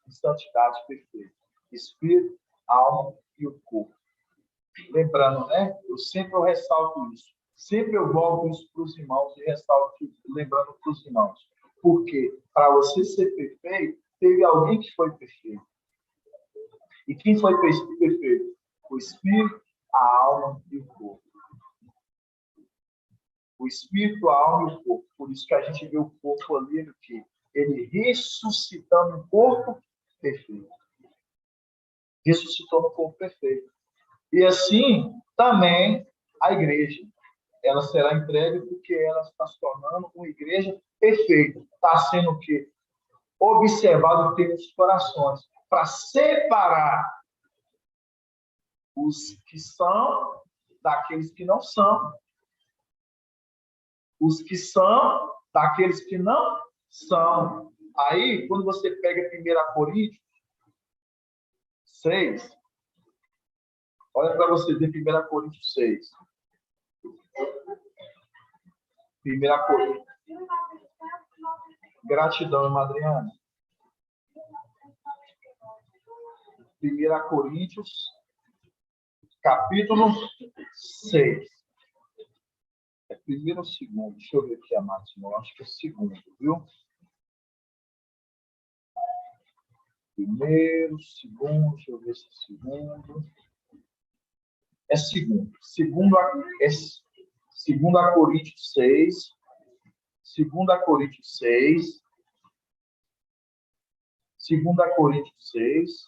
em santidade perfeita. Espírito, alma e o corpo. Lembrando, né? Eu sempre ressalto isso. Sempre eu volto isso para os irmãos e ressalto, lembrando para os irmãos. Porque para você ser perfeito, teve alguém que foi perfeito. E quem foi perfeito? O Espírito, a alma e o corpo. O Espírito, a alma e o corpo. Por isso que a gente vê o corpo ali no que? Ele ressuscitando um corpo perfeito. Ressuscitou no corpo perfeito. E assim, também, a igreja. Ela será entregue porque ela está se tornando uma igreja perfeita. Está sendo o quê? Observado pelos corações. Para separar os que são daqueles que não são. Os que são daqueles que não são. Aí, quando você pega 1 Coríntios 6, olha para você ver 1 Coríntios 6. 1 Coríntios. Gratidão, irmã Adriana. 1 Coríntios, capítulo 6. É primeiro ou segundo? Deixa eu ver aqui a máxima. Eu acho que é segundo, viu? Primeiro, segundo, deixa eu ver se é segundo. É segundo. Segundo a Coríntios 6. 2 Coríntios 6. 2 Coríntios 6.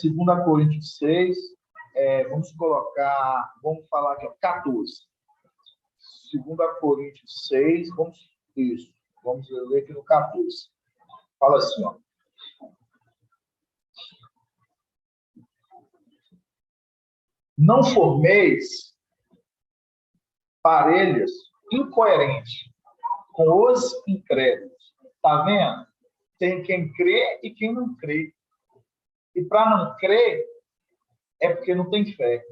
Segunda Coríntios 6, vamos falar aqui, 14. 2 Coríntios 6, vamos ler aqui no 14. Fala assim, ó. Não formeis parelhas incoerente com os incrédulos. Está vendo? Tem quem crê e quem não crê. E para não crer, é porque não tem fé.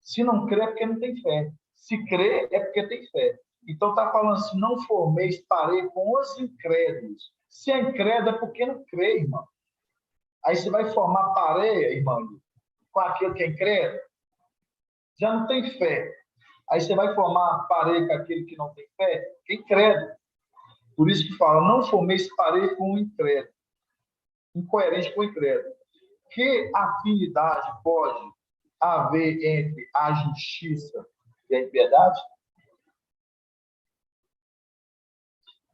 Se não crê, é porque não tem fé. Se crê, é porque tem fé. Então está falando assim, não formeis parede com os incrédulos. Se é incrédulo, é porque não crê, irmão. Aí você vai formar pareia, irmão, com aquele que é incrédulo. Já não tem fé. Aí você vai formar pareia com aquele que não tem fé, que é incrédulo. Por isso que fala, não formeis pareia com o incrédulo. Incoerente com o incrédulo. Que afinidade pode haver entre a justiça e a impiedade?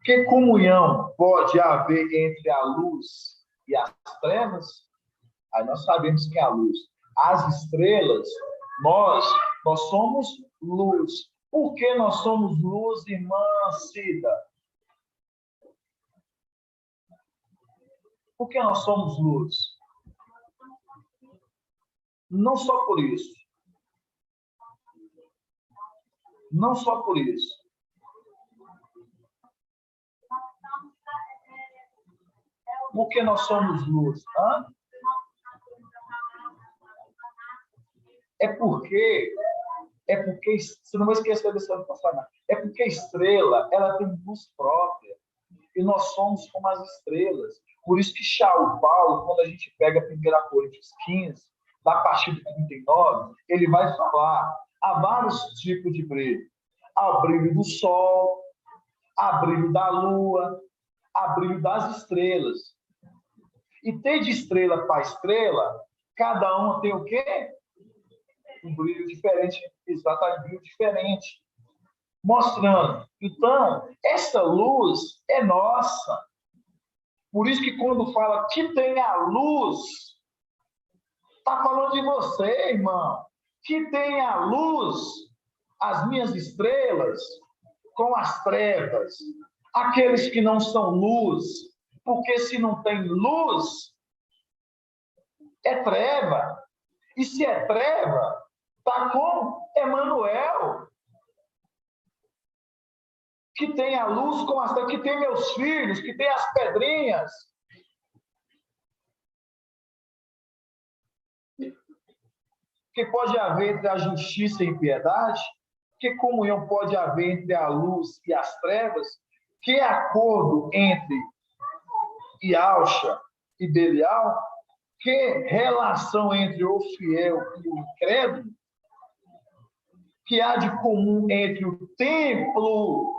Que comunhão pode haver entre a luz e as trevas? Aí nós sabemos que é a luz. As estrelas, nós somos luz. Por que nós somos luz, irmã Cida? Por que nós somos luz? Não só por isso. Não só por isso. Por que nós somos luz? Hã? É porque, você não vai esquecer desse ano passado, é porque a estrela, ela tem luz própria. E nós somos como as estrelas. Por isso que Paulo, quando a gente pega 1 Coríntios 15, da partir do 39, ele vai falar, há vários tipos de brilho. Há o brilho do sol, há o brilho da lua, há o brilho das estrelas. E tem de estrela para estrela, cada uma tem o quê? Um brilho diferente, exatamente, um brilho diferente. Mostrando. Então, essa luz é nossa. Por isso que quando fala que tem a luz, está falando de você, irmão. Que tem a luz, as minhas estrelas, com as trevas. Aqueles que não são luz, porque se não tem luz, é treva. E se é treva, está com Emanuel. Que tem a luz com as trevas, que tem meus filhos, que tem as pedrinhas. Que pode haver entre a justiça e a impiedade? Que comunhão pode haver entre a luz e as trevas? Que acordo entre Ialcha e Belial? Que relação entre o fiel e o incrédulo? Que há de comum entre o templo?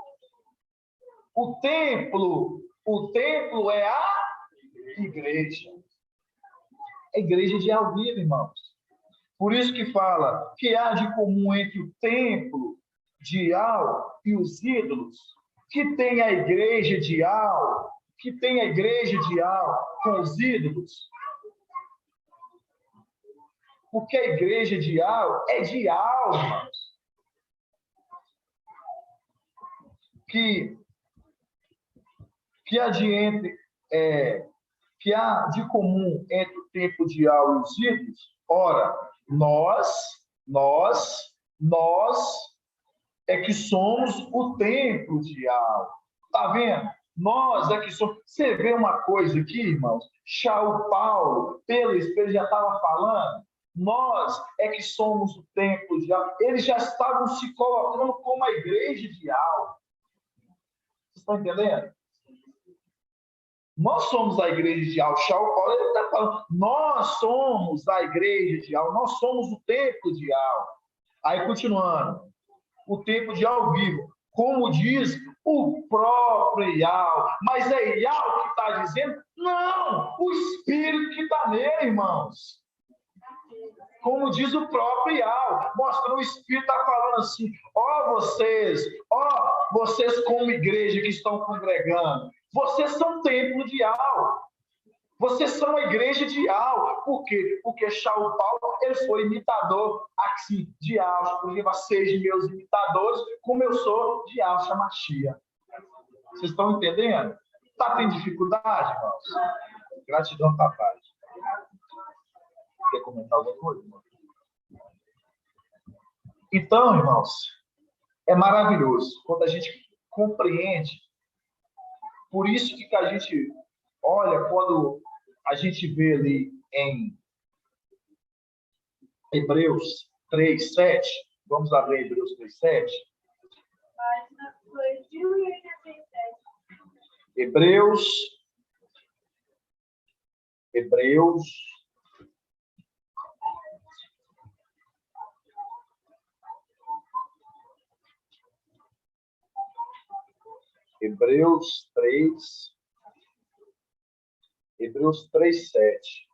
O templo é a igreja. A igreja de Alvira, irmãos. Por isso que fala que há de comum entre o templo de Al e os ídolos, que tem a igreja de Al, com os ídolos. Porque a igreja de Al é de almas. Que há de comum entre o templo de Al e os ídolos? Ora, nós é que somos o templo de Al. Está vendo? Nós é que somos. Você vê uma coisa aqui, irmãos? Paulo, pelo Espírito, já estava falando. Nós é que somos o templo de Al. Eles já estavam se colocando como a igreja de Al. Vocês estão entendendo? Nós somos a igreja de Al. Paulo está falando, nós somos a igreja de Al, nós somos o templo de Al. Aí, continuando, o templo de Al vivo, como diz o próprio Ial. Mas é Ial que está dizendo? Não, o Espírito que está nele, irmãos. Como diz o próprio Ial, mostrando o Espírito está falando assim, vocês como igreja que estão congregando, vocês são templo de Al. Vocês são a igreja de Al. Por quê? Porque Paulo, ele foi imitador assim, de Al. Porque vocês, meus imitadores, como eu sou de Al Shamashia. Vocês estão entendendo? Está tendo dificuldade, irmãos? Gratidão, papai. Quer comentar alguma coisa, irmão? Então, irmãos, É maravilhoso quando a gente compreende. Por isso que a gente olha, quando a gente vê ali em Hebreus 3:7, vamos abrir Hebreus 3:7. Página 2087. Hebreus 3:7,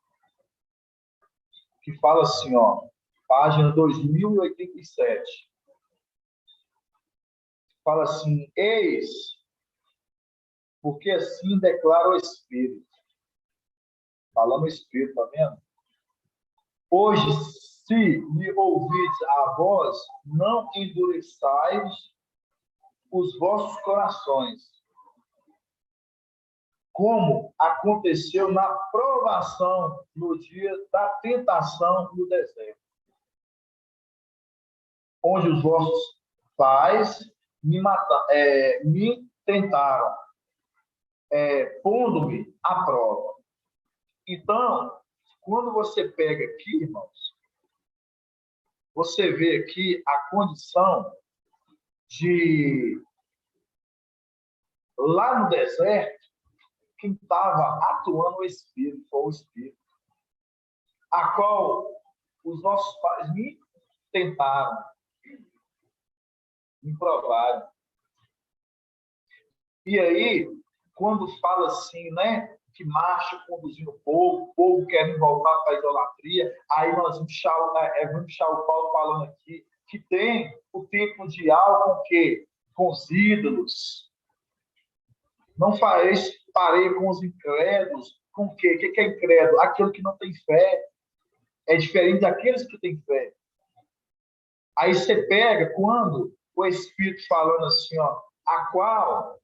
que fala assim, ó, página 2087. Fala assim: eis, porque assim declara o Espírito. Falando o Espírito, tá vendo? Hoje, se me ouvides a voz, não endureçais os vossos corações, como aconteceu na provação no dia da tentação no deserto, onde os vossos pais me tentaram, pondo-me à prova. Então, quando você pega aqui, irmãos, você vê aqui a condição de, lá no deserto, quem estava atuando o Espírito, foi o Espírito, a qual os nossos pais me tentaram, me provaram. E aí, quando fala assim, né, que marcha conduzindo o povo querendo voltar para a idolatria, aí nós vamos deixar o Paulo falando aqui, que tem o tempo de algo com quê? Com os ídolos. Não parei com os incrédulos. Com o quê? O que é incrédulo? Aquele que não tem fé. É diferente daqueles que têm fé. Aí você pega quando o Espírito falando assim, ó, a qual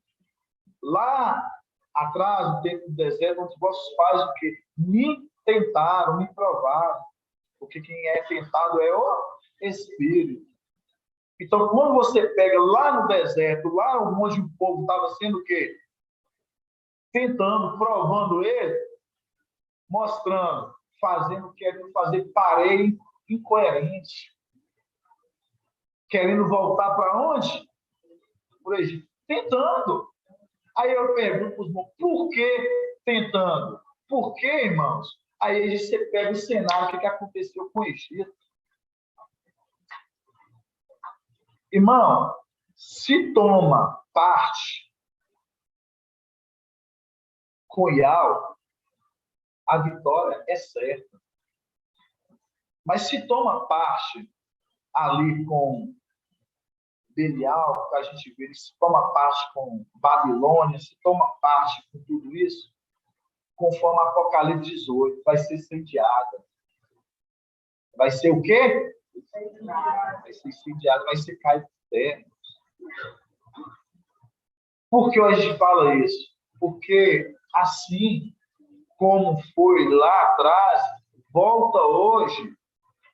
lá atrás, no tempo do deserto, onde vossos pais o quê? Me tentaram, me provaram. Porque quem é tentado é o Espírito. Então, quando você pega lá no deserto, lá onde o povo estava sendo o quê? Tentando, provando ele, mostrando, fazendo, querendo fazer parede incoerente. Querendo voltar para onde? Para o Egito. Tentando. Aí eu pergunto para os irmãos, por que tentando? Por que, irmãos? Aí você pega o cenário, o que aconteceu com o Egito. Irmão, se toma parte com Ial, a vitória é certa. Mas se toma parte ali com Belial, que a gente vê, se toma parte com Babilônia, se toma parte com tudo isso, conforme Apocalipse 18, vai ser incendiada. Vai ser o quê? Vai ser incendiada, vai ser caído por terra. Por que hoje a gente fala isso? Porque assim como foi lá atrás, volta hoje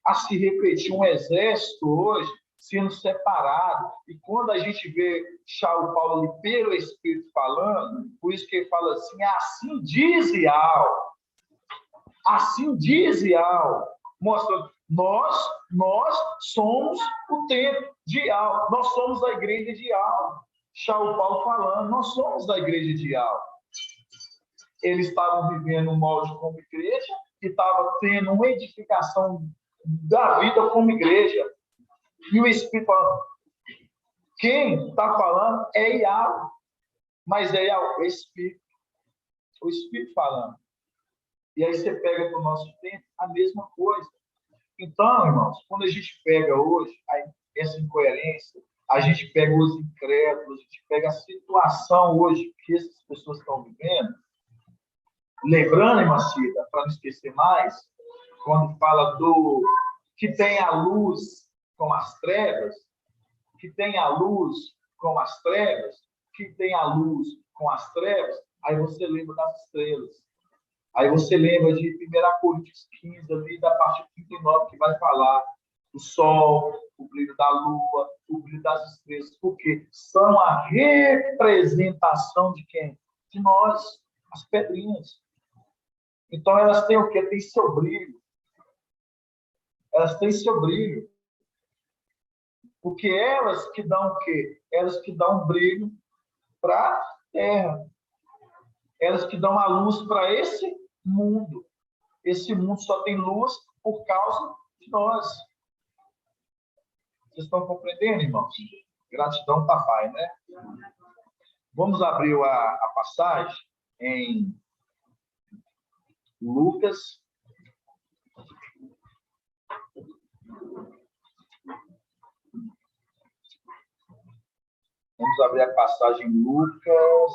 a se repetir um exército hoje sendo separado. E quando a gente vê Paulo ali pelo Espírito falando, por isso que ele fala assim, assim diz Ial. Assim diz Ial. Mostrando, nós somos o templo de Ial. Nós somos a igreja de Ial. Paulo falando, nós somos a igreja de Ial. Eles estavam vivendo um molde como igreja e estavam tendo uma edificação da vida como igreja. E o Espírito falando, quem está falando é Ial, mas é Ial, o Espírito falando. E aí você pega para o nosso tempo a mesma coisa. Então, irmãos, quando a gente pega hoje essa incoerência, a gente pega os incrédulos, a gente pega a situação hoje que essas pessoas estão vivendo, lembrando, irmã Cida, para não esquecer mais, quando fala do que tem a luz com as trevas, que tem a luz com as trevas, que tem a luz com as trevas, aí você lembra das estrelas. Aí você lembra de 1 Coríntios 15, ali da parte 39, que vai falar do sol, o brilho da lua, o brilho das estrelas, porque são a representação de quem? De nós, as pedrinhas. Então, elas têm o quê? Tem seu brilho. Elas têm seu brilho. Porque elas que dão o quê? Elas que dão brilho para a terra. Elas que dão a luz para esse mundo. Esse mundo só tem luz por causa de nós. Vocês estão compreendendo, irmãos? Gratidão, papai, né? Vamos abrir a passagem em Lucas. Vamos abrir a passagem em Lucas.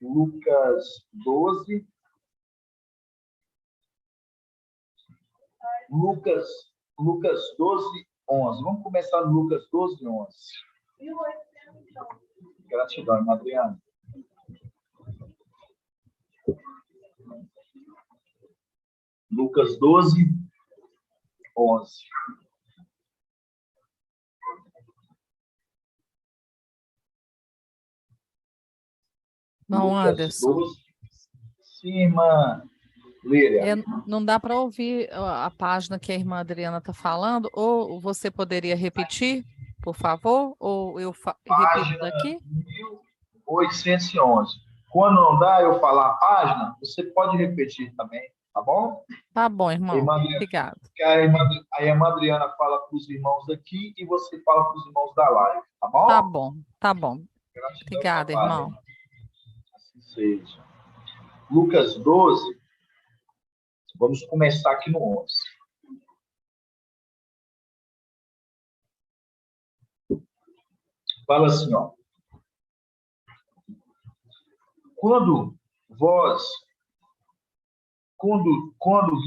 Lucas 12. Lucas 12, 11. Vamos começar no Lucas 12, 11. Gratidão, irmã Adriana. Lucas 12, 11. Não, Lucas Anderson. 12. Sim, irmã Líria. Não dá para ouvir a página que a irmã Adriana está falando, ou você poderia repetir, por favor? Ou eu repito Página daqui? 1811. Quando não dá eu falar a página, você pode repetir também, tá bom? Tá bom, irmão. Obrigado. A irmã Adriana fala para os irmãos aqui e você fala para os irmãos da live, tá bom? Tá bom, tá bom. Gratidão, Obrigada, papai. irmão. Assim seja. Lucas 12. Vamos começar aqui no 11. Fala assim, ó. Quando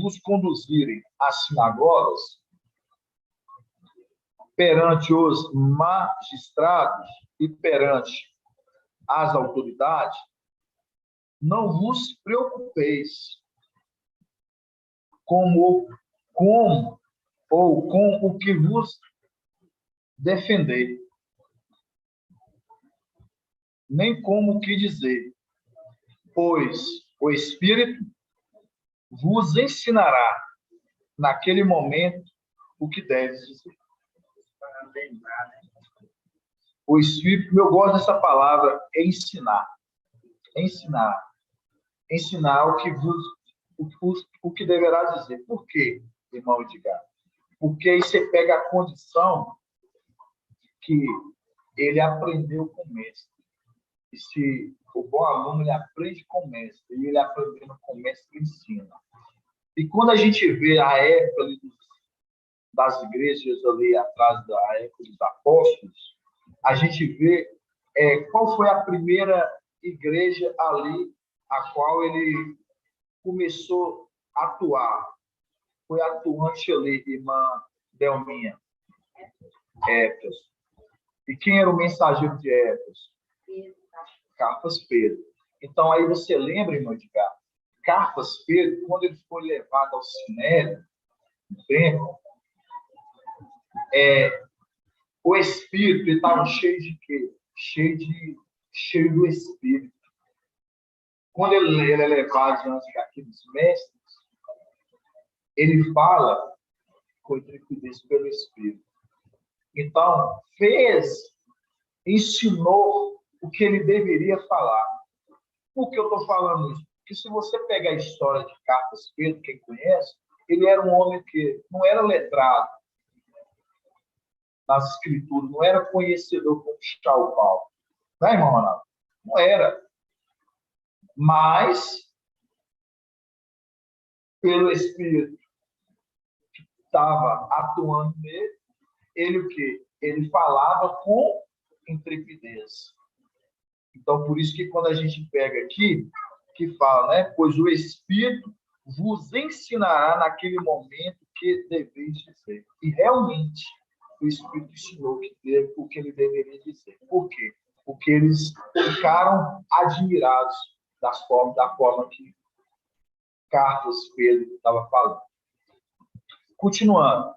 vos conduzirem às sinagogas, perante os magistrados e perante as autoridades, não vos preocupeis com o que vos defender, nem como o que dizer, pois o Espírito vos ensinará naquele momento o que deves dizer. O Espírito, eu gosto dessa palavra, ensinar. Ensinar o que deverá dizer. Por quê, irmão Edgar? Porque aí você pega a condição que ele aprendeu com o mestre. E se o bom aluno, ele aprende com o mestre. E ele aprendendo com o mestre, ensina. E quando a gente vê a época das igrejas ali atrás da época dos apóstolos, a gente vê qual foi a primeira igreja ali a qual ele começou a atuar. Foi atuante ali, irmã Delminha. Éfeso. E quem era o mensageiro de Éfeso? Carpas Pedro. Então, aí você lembra, irmão Edgar, Carpas Pedro, quando ele foi levado ao Sinédrio, no templo, o Espírito estava cheio de quê? Cheio do Espírito. Quando ele é levado diante daqueles mestres, ele fala com intrepidez pelo Espírito. Então, ensinou o que ele deveria falar. Por que eu estou falando isso? Porque se você pegar a história de Carpas Pedro, quem conhece, ele era um homem que não era letrado nas escrituras, não era conhecedor como Charles Paulo. Não é, irmão Ronaldo? Não era. Mas, pelo Espírito que estava atuando nele, ele o quê? Ele falava com intrepidez. Então, por isso que quando a gente pega aqui, que fala, né? Pois o Espírito vos ensinará naquele momento que deveis dizer. E realmente, o Espírito ensinou o que ele deveria dizer. Por quê? Porque eles ficaram admirados da forma cartas Pedro estava falando. Continuando.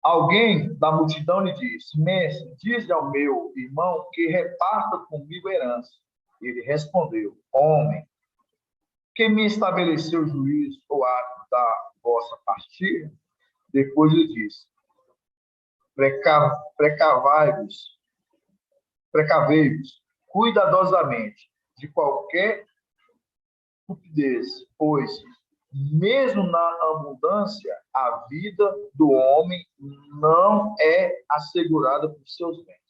Alguém da multidão lhe disse: Mestre, diz ao meu irmão que reparta comigo a herança. Ele respondeu: Homem, quem me estabeleceu juízo ou ato da vossa partilha? Depois lhe disse: precavei-vos cuidadosamente de qualquer estupidez, pois, mesmo na abundância, a vida do homem não é assegurada por seus bens.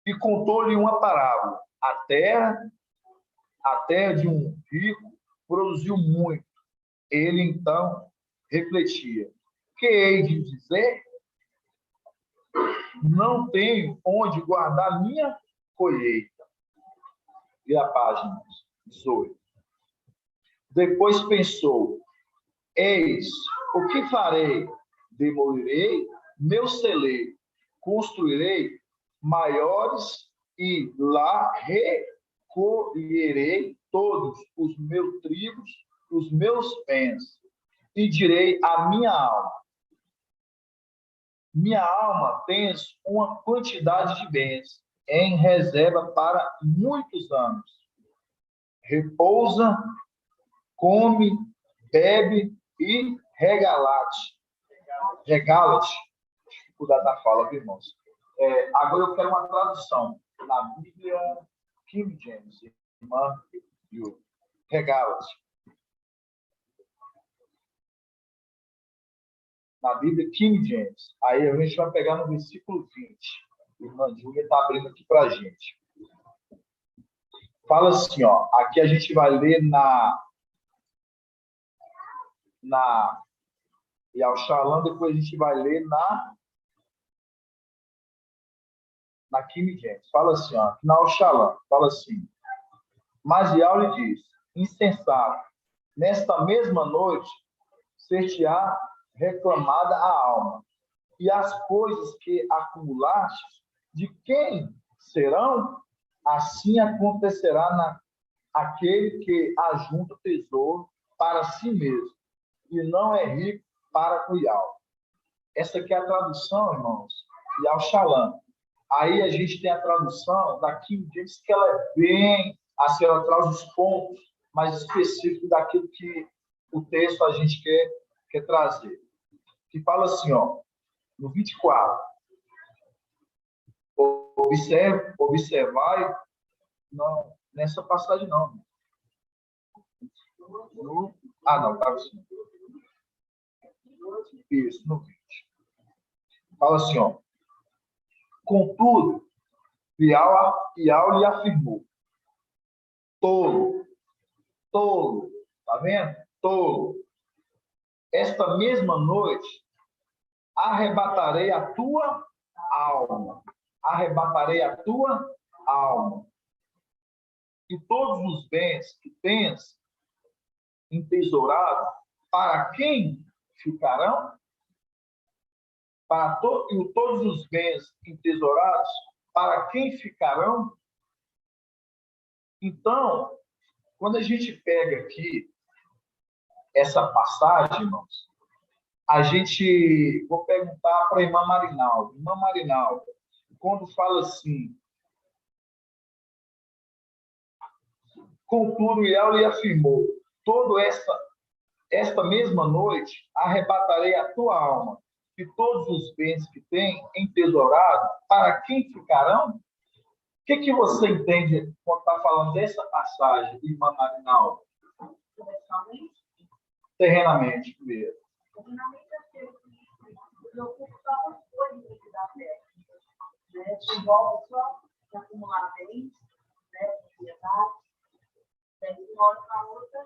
E contou-lhe uma parábola. A terra de um rico produziu muito. Ele, então, refletia: que hei de dizer? Não tenho onde guardar minha colheita. E a página 18. Depois pensou: eis, o que farei? Demolirei meu celeiro, construirei maiores e lá recolherei todos os meus trigos, os meus bens, e direi à minha alma: minha alma tens uma quantidade de bens em reserva para muitos anos. Repousa, come, bebe e regala-te. Regala-te. Dificuldade da fala, viu, irmãos? Agora eu quero uma tradução. Na Bíblia King James, irmã Yuri. Regala-te. Na Bíblia King James. Aí a gente vai pegar no versículo 20. Irmã Júlia está abrindo aqui para a gente. Fala assim, ó. Aqui a gente vai ler e ao Shalom, depois a gente vai ler na King James. Fala assim, ó. Na ao Shalom, fala assim: mas Yao lhe diz: insensato, nesta mesma noite ser-te-á reclamada a alma, e as coisas que acumulaste, de quem serão? Assim acontecerá aquele que ajunta tesouro para si mesmo, e não é rico para com Yao. Essa aqui é a tradução, irmãos, Yao Shalom. Aí a gente tem a tradução da King James, que ela é bem, assim, ela traz os pontos mais específicos daquilo que o texto a gente quer trazer. Que fala assim, ó, no 24. Observai, não, nessa passagem não. Não, estava assim. Isso, no 20. Fala assim, ó. Contudo, Yao lhe afirmou: tolo, tá vendo? Tolo. Esta mesma noite arrebatarei a tua alma. Arrebatarei a tua alma. E todos os bens que tens entesourado, para quem ficarão? E todos os bens entesourados, para quem ficarão? Então, quando a gente pega aqui essa passagem, irmãos, vou perguntar para a irmã Marinaldo. Irmã Marinaldo, quando fala assim: contudo, Yao lhe afirmou: toda esta mesma noite arrebatarei a tua alma, e todos os bens que tem entesourado, para quem ficarão? O que você entende quando está falando dessa passagem, irmã Marinaldo? Terrenamente, primeiro. Terrenamente, se preocupa só com as coisas da terra. Se envolve só em acumular bens, propriedade. De uma hora para outra, a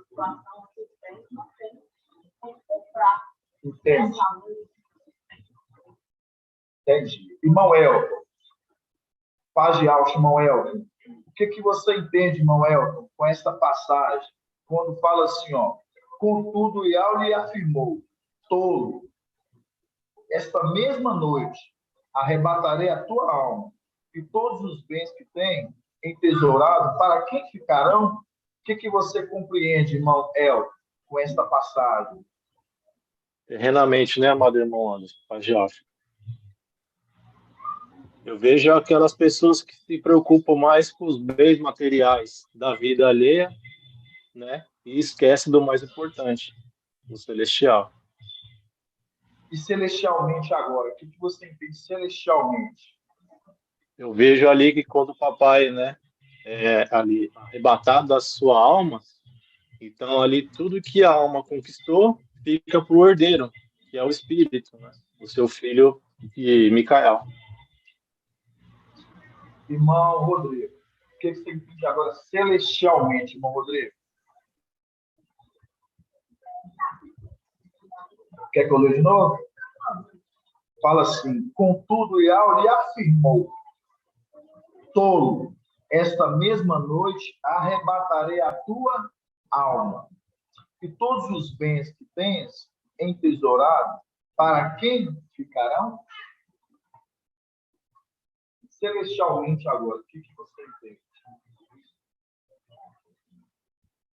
situação que tem, não tem como comprar. Entendi. Irmão Elton, paz de alto, irmão Elton. O que você entende, irmão Elton, com esta passagem? Quando fala assim, ó: contudo, Yao lhe afirmou: tolo, esta mesma noite arrebatarei a tua alma, e todos os bens que tem entesourado, para quem ficarão? O que você compreende, irmão El, com esta passagem? Terrenamente, né, amado irmão Anderson, Paz de África? Eu vejo aquelas pessoas que se preocupam mais com os bens materiais da vida alheia, né, e esquecem do mais importante, do celestial. E celestialmente agora, o que você entende celestialmente? Eu vejo ali que quando o papai, né, é ali arrebatado da sua alma, então ali tudo que a alma conquistou fica para o herdeiro, que é o espírito, né, o seu filho e Micael. Irmão Rodrigo, o que você entende agora celestialmente, irmão Rodrigo? Quer que eu leia de novo? Fala assim: contudo, Iau lhe afirmou: tolo, esta mesma noite arrebatarei a tua alma, e todos os bens que tens entesourado, para quem ficarão? Celestialmente agora, o que você entende?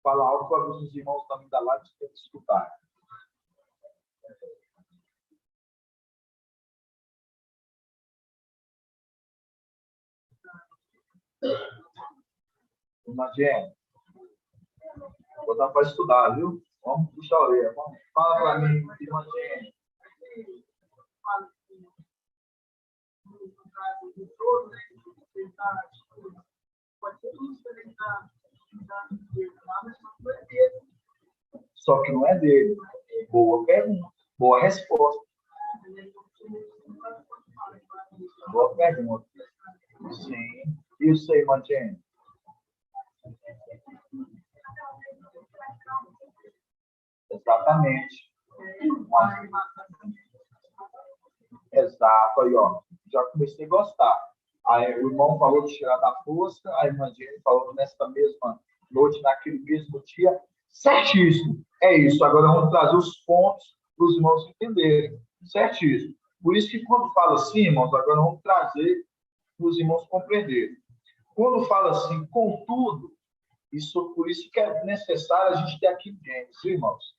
Fala algo para os irmãos também da live que querem escutar. Irmã Jenny, vou dar para estudar, viu? Vamos puxar a orelha. Fala para mim, irmã Jenny. Só que não é dele. Boa pergunta. Boa resposta. Boa pergunta. Sim. Isso aí, irmã Jenny. Exatamente. Exato, aí, ó. Já comecei a gostar. Aí o irmão falou de tirar da força, a irmã Jenny falou nesta mesma noite, naquele mesmo dia. Certíssimo. É isso. Agora vamos trazer os pontos para os irmãos entenderem. Certíssimo. Por isso que quando fala assim, irmãos, agora vamos trazer para os irmãos compreenderem. Quando fala assim, contudo, por isso que é necessário a gente ter aqui dentro, irmãos.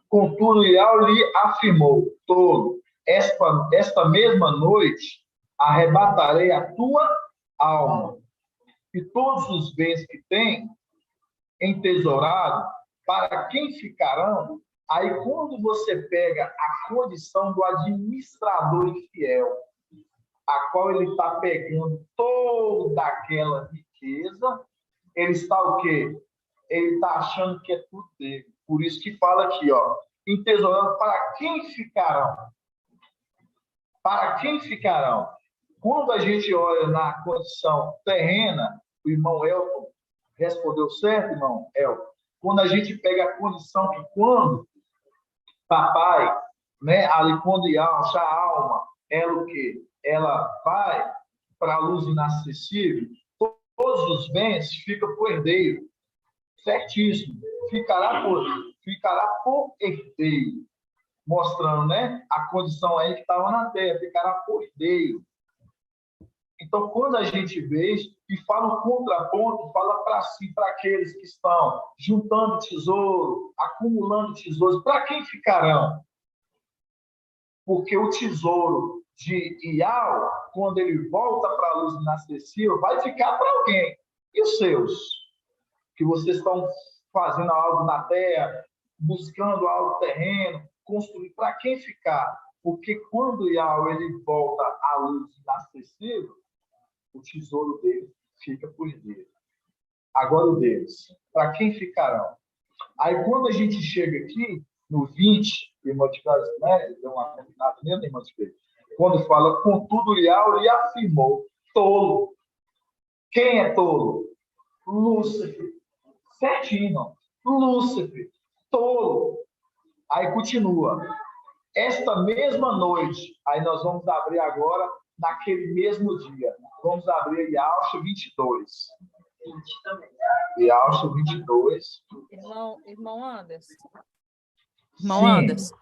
Contudo, Iau lhe afirmou: tolo, esta mesma noite arrebatarei a tua alma, e todos os bens que tem entesourado, para quem ficarão? Aí, quando você pega a condição do administrador infiel, a qual ele está pegando toda aquela riqueza, ele está o quê? Ele está achando que é tudo dele. Por isso que fala aqui, ó, entesourando, para quem ficarão? Para quem ficarão? Quando a gente olha na condição terrena, o irmão Elton respondeu certo, irmão Elton? Quando a gente pega a condição que quando papai, né, ali quando Iau, a alma, ela o quê? Ela vai para a luz inacessível, todos os bens ficam por herdeiro. Certíssimo. Ficará por herdeiro. Mostrando, né, a condição aí que estava na terra. Ficará por herdeiro. Então, quando a gente vê isso, e fala um contraponto, fala para si, para aqueles que estão juntando tesouro, acumulando tesouros, para quem ficarão? Porque o tesouro de Iau, quando ele volta para a luz inacessível, vai ficar para alguém. E os seus? Que vocês estão fazendo algo na terra, buscando algo terreno, construir, para quem ficar? Porque quando Iau ele volta à luz inacessível, o tesouro dele fica por dele. Agora o deles, para quem ficarão? Aí quando a gente chega aqui, no 20, irmã de casa, né? Deu uma combinada mesmo, irmã de casa. Quando fala, contudo, Iau lhe afirmou: tolo. Quem é tolo? Lúcifer. Certinho, não. Lúcifer. Tolo. Aí continua. Esta mesma noite, aí nós vamos abrir agora, naquele mesmo dia. Vamos abrir Iaucha 22. 20 também. Iaucha 22. Irmão Anderson. Irmão Anderson.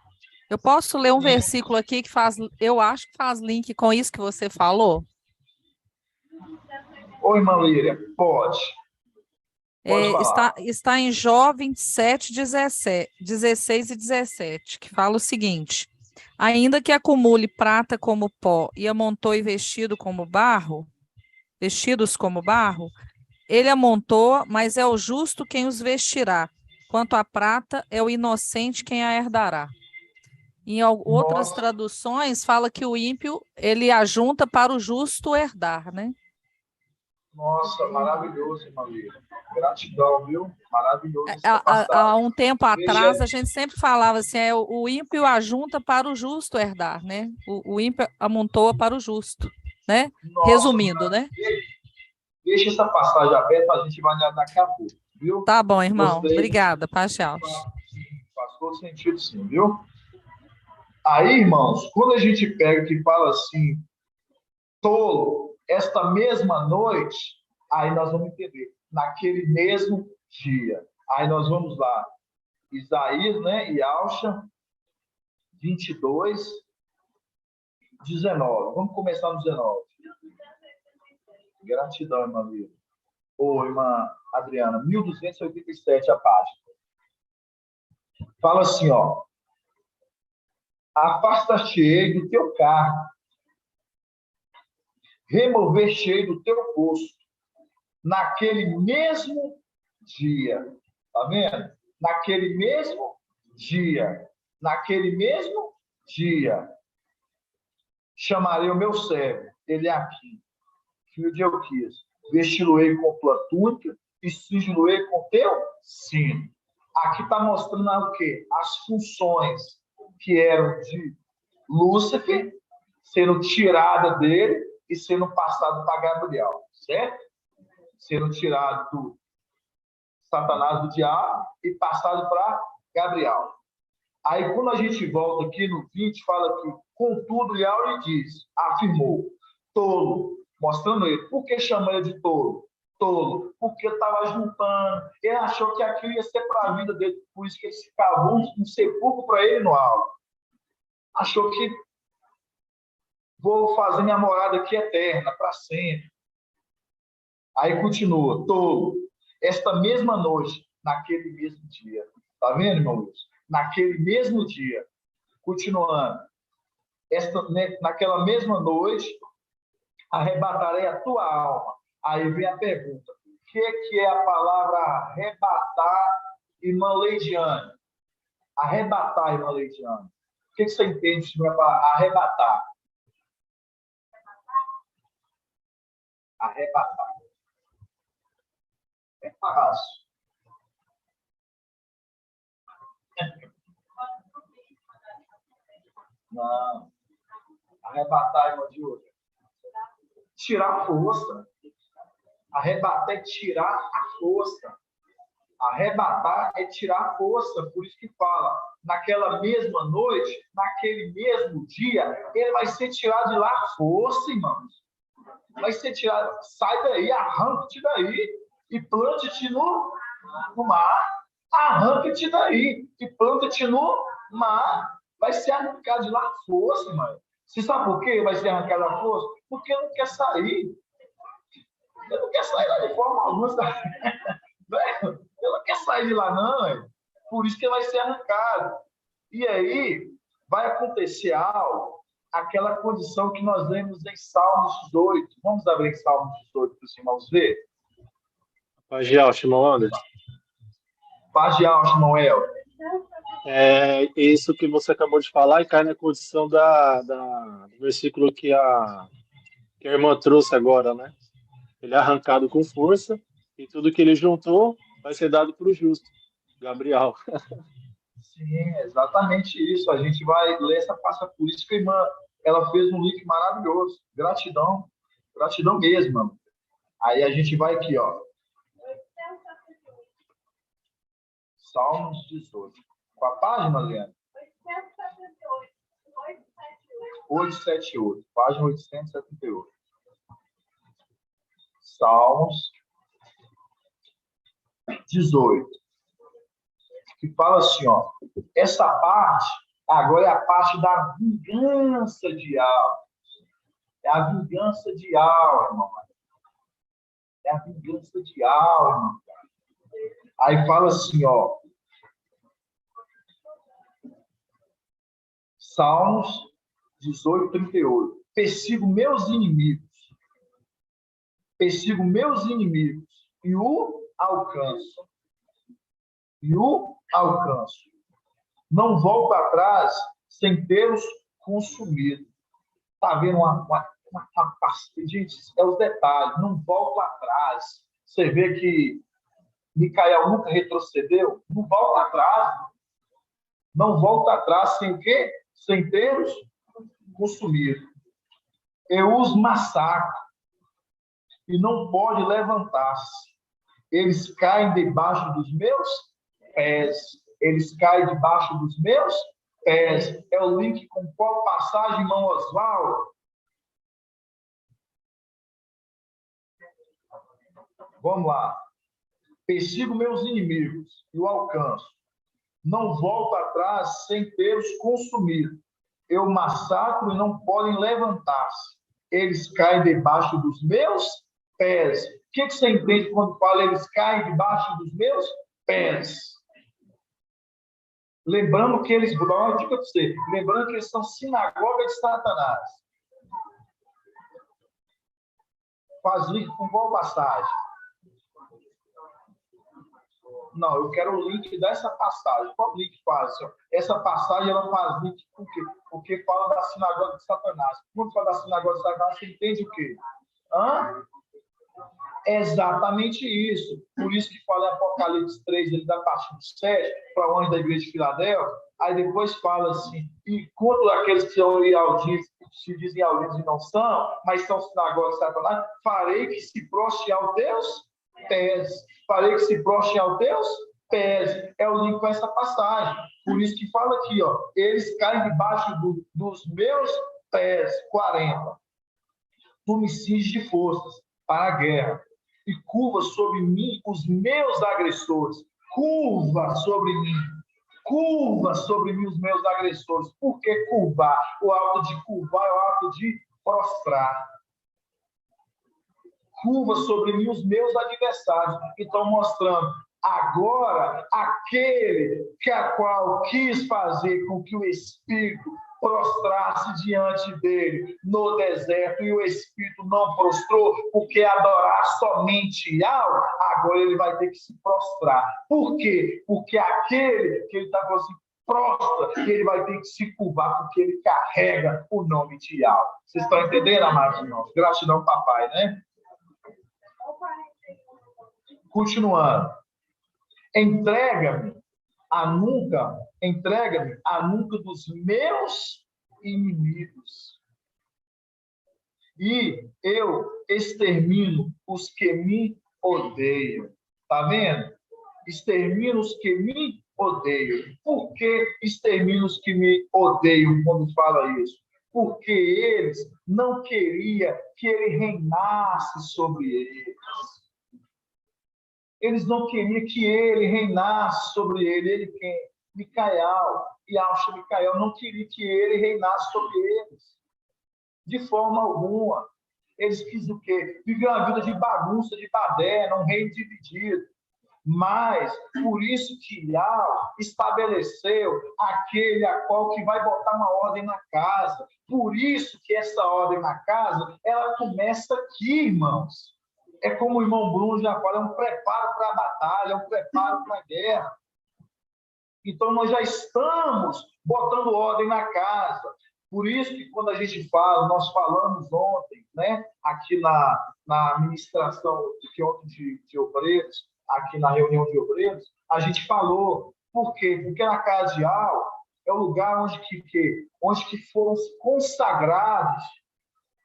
Eu posso ler um versículo aqui que faz, eu acho que faz link com isso que você falou? Oi, irmã Líria, pode. Pode falar. Está em Jó 27, 16 e 17, que fala o seguinte: ainda que acumule prata como pó e amontoe vestidos como barro, ele amontoa, mas é o justo quem os vestirá. Quanto à prata, é o inocente quem a herdará. Em outras Nossa. traduções, fala que o ímpio, ele ajunta para o justo herdar, né? Nossa, maravilhoso, irmã Líria. Gratidão, viu? Maravilhoso essa passagem. Há um tempo atrás, a gente sempre falava assim, o ímpio ajunta para o justo herdar, né? O ímpio amontoa para o justo, né? Nossa, resumindo, né? Deixa essa passagem aberta, a gente vai olhar daqui a pouco, viu? Tá bom, irmão. Gostei. Obrigada, Paz. Faz todo sentido, sim, viu? Aí, irmãos, quando a gente pega que fala assim, tolo, esta mesma noite, aí nós vamos entender, naquele mesmo dia. Aí nós vamos lá, Isaías, né, e Alcha, 22, 19. Vamos começar no 19. Gratidão, irmã Lídia. Ô, irmã Adriana, 1287 a página. Fala assim, ó. Afasta-te do teu carro, remover-te do teu posto, naquele mesmo dia. Tá vendo? Naquele mesmo dia. Naquele mesmo dia. Chamarei o meu servo, ele é aqui, filho de Euquias. Vesti-lo-ei com tua túnica e cingi-lo-ei com teu sino. Aqui está mostrando o quê? As funções que eram de Lúcifer sendo tirada dele e sendo passado para Gabriel, certo? Sendo tirado do Satanás, do diabo, e passado para Gabriel. Aí, quando a gente volta aqui no 20, fala que, contudo, Lial lhe diz, afirmou, tolo, mostrando ele. Por que chama ele de tolo? Tolo, porque estava juntando. Ele achou que aquilo ia ser para a vida dele, por isso que ele cavou um sepulcro para ele no alto. Achou que vou fazer minha morada aqui eterna, para sempre. Aí continua, tolo, esta mesma noite, naquele mesmo dia. Tá vendo, irmão Luiz? Naquele mesmo dia. Continuando. Naquela mesma noite, arrebatarei a tua alma. Aí vem a pergunta. O que é a palavra arrebatar, irmã Leidiane? Arrebatar, irmã Leidiane. O que você entende sobre a palavra arrebatar? Arrebatar. É fácil. Não. Arrebatar, irmã de outra. Tirar a força. Arrebatar é tirar a força. Arrebatar é tirar a força. Por isso que fala, naquela mesma noite, naquele mesmo dia, ele vai ser tirado de lá a força, irmãos. Vai ser tirado. Sai daí, arranca-te daí e plante-te no mar. Arranca-te daí e planta-te no mar. Vai ser arrancado de lá a força, irmão. Você sabe por que vai ser arrancado a força? Porque ele não quer sair. Ele não quer sair lá de forma alguma. Ele não quer sair de lá, não. Por isso que ele vai ser arrancado. E aí vai acontecer algo, aquela condição que nós lemos em Salmos 18. Vamos abrir em Salmos 18 para os irmãos verem? Paz de Alto, irmão Anderson. Paz de Alto, irmão El. É isso que você acabou de falar e cai na condição do versículo que a irmã trouxe agora, né? Ele é arrancado com força e tudo que ele juntou vai ser dado para o justo. Gabriel. Sim, exatamente isso. A gente vai ler essa passa por isso que a irmã ela fez um link maravilhoso. Gratidão. Gratidão mesmo, mano. Aí a gente vai aqui, ó. Salmos 18. Com a página, Leandro? 878. Página 878. Salmos 18. Que fala assim, ó. Essa parte, agora é a parte da vingança de alma. É a vingança de alma, irmão. É a vingança de alma. Aí fala assim, ó. Salmos 18, 38. Persigo meus inimigos. Persigo meus inimigos e o alcanço. E o alcanço. Não volto atrás sem tê-los consumido. Está vendo uma gente, é os detalhes. Não volto atrás. Você vê que Micael nunca retrocedeu. Não volta atrás. Não volta atrás sem o quê? Sem tê-los consumido. Eu os massacro e não pode levantar-se. Eles caem debaixo dos meus pés. Eles caem debaixo dos meus pés. É o link com qual passagem, irmão Oswaldo? Vamos lá. Persigo meus inimigos e o alcanço. Não volto atrás sem tê-los consumido. Eu massacro e não podem levantar-se. Eles caem debaixo dos meus pés. O que você entende quando fala eles caem debaixo dos meus pés? Lembrando que eles, vou dar uma dica para você, lembrando que eles são sinagoga de Satanás. Faz link com qual passagem? Não, eu quero o link dessa passagem. Qual link faz? Essa passagem ela faz link por quê? Porque fala da sinagoga de Satanás. Quando fala da sinagoga de Satanás, você entende o quê? É exatamente isso. Por isso que fala em Apocalipse 3, ele dá parte do 7, para o anjo da igreja de Filadélfia. Aí depois fala assim, enquanto aqueles que são se dizem auditos e não são, mas são sinagogas de Satanás, farei que se prostre aos teus pés. Farei que se prostre aos teus pés. É o link com essa passagem. Por isso que fala aqui, ó, eles caem debaixo dos meus pés. 40. Tu me cinges de forças para a guerra e curva sobre mim os meus agressores. Curva sobre mim. Curva sobre mim os meus agressores. Por que curvar? O ato de curvar é o ato de prostrar. Curva sobre mim os meus adversários. Então, mostrando, agora, aquele que a qual quis fazer com que o Espírito prostrasse diante dele no deserto, e o Espírito não prostrou, porque adorar somente Yahweh, agora ele vai ter que se prostrar. Por quê? Porque aquele que ele está falando assim, prostra, ele vai ter que se curvar, porque ele carrega o nome de Yahweh. Vocês estão entendendo, amados irmãos? Gratidão, papai, né? Continuando. Entrega-me a nuca dos meus inimigos. E eu extermino os que me odeiam. Tá vendo? Extermino os que me odeiam. Por que extermino os que me odeiam quando fala isso? Porque eles não queriam que ele reinasse sobre eles. Eles não queriam que ele reinasse sobre ele. Ele quem? Micael. E acha Micael não queria que ele reinasse sobre eles. De forma alguma. Eles quisem o quê? Viver uma vida de bagunça, de baderna, um reino dividido. Mas, por isso que Yahweh estabeleceu aquele a qual que vai botar uma ordem na casa. Por isso que essa ordem na casa, ela começa aqui, irmãos. É como o irmão Bruno já fala, é um preparo para a batalha, é um preparo para a guerra. Então, nós já estamos botando ordem na casa. Por isso que quando a gente fala, nós falamos ontem, né, aqui na ministração de obreiros, aqui na reunião de obreiros, a gente falou. Por quê? Porque na casa de Yahweh é o lugar onde que foram consagrados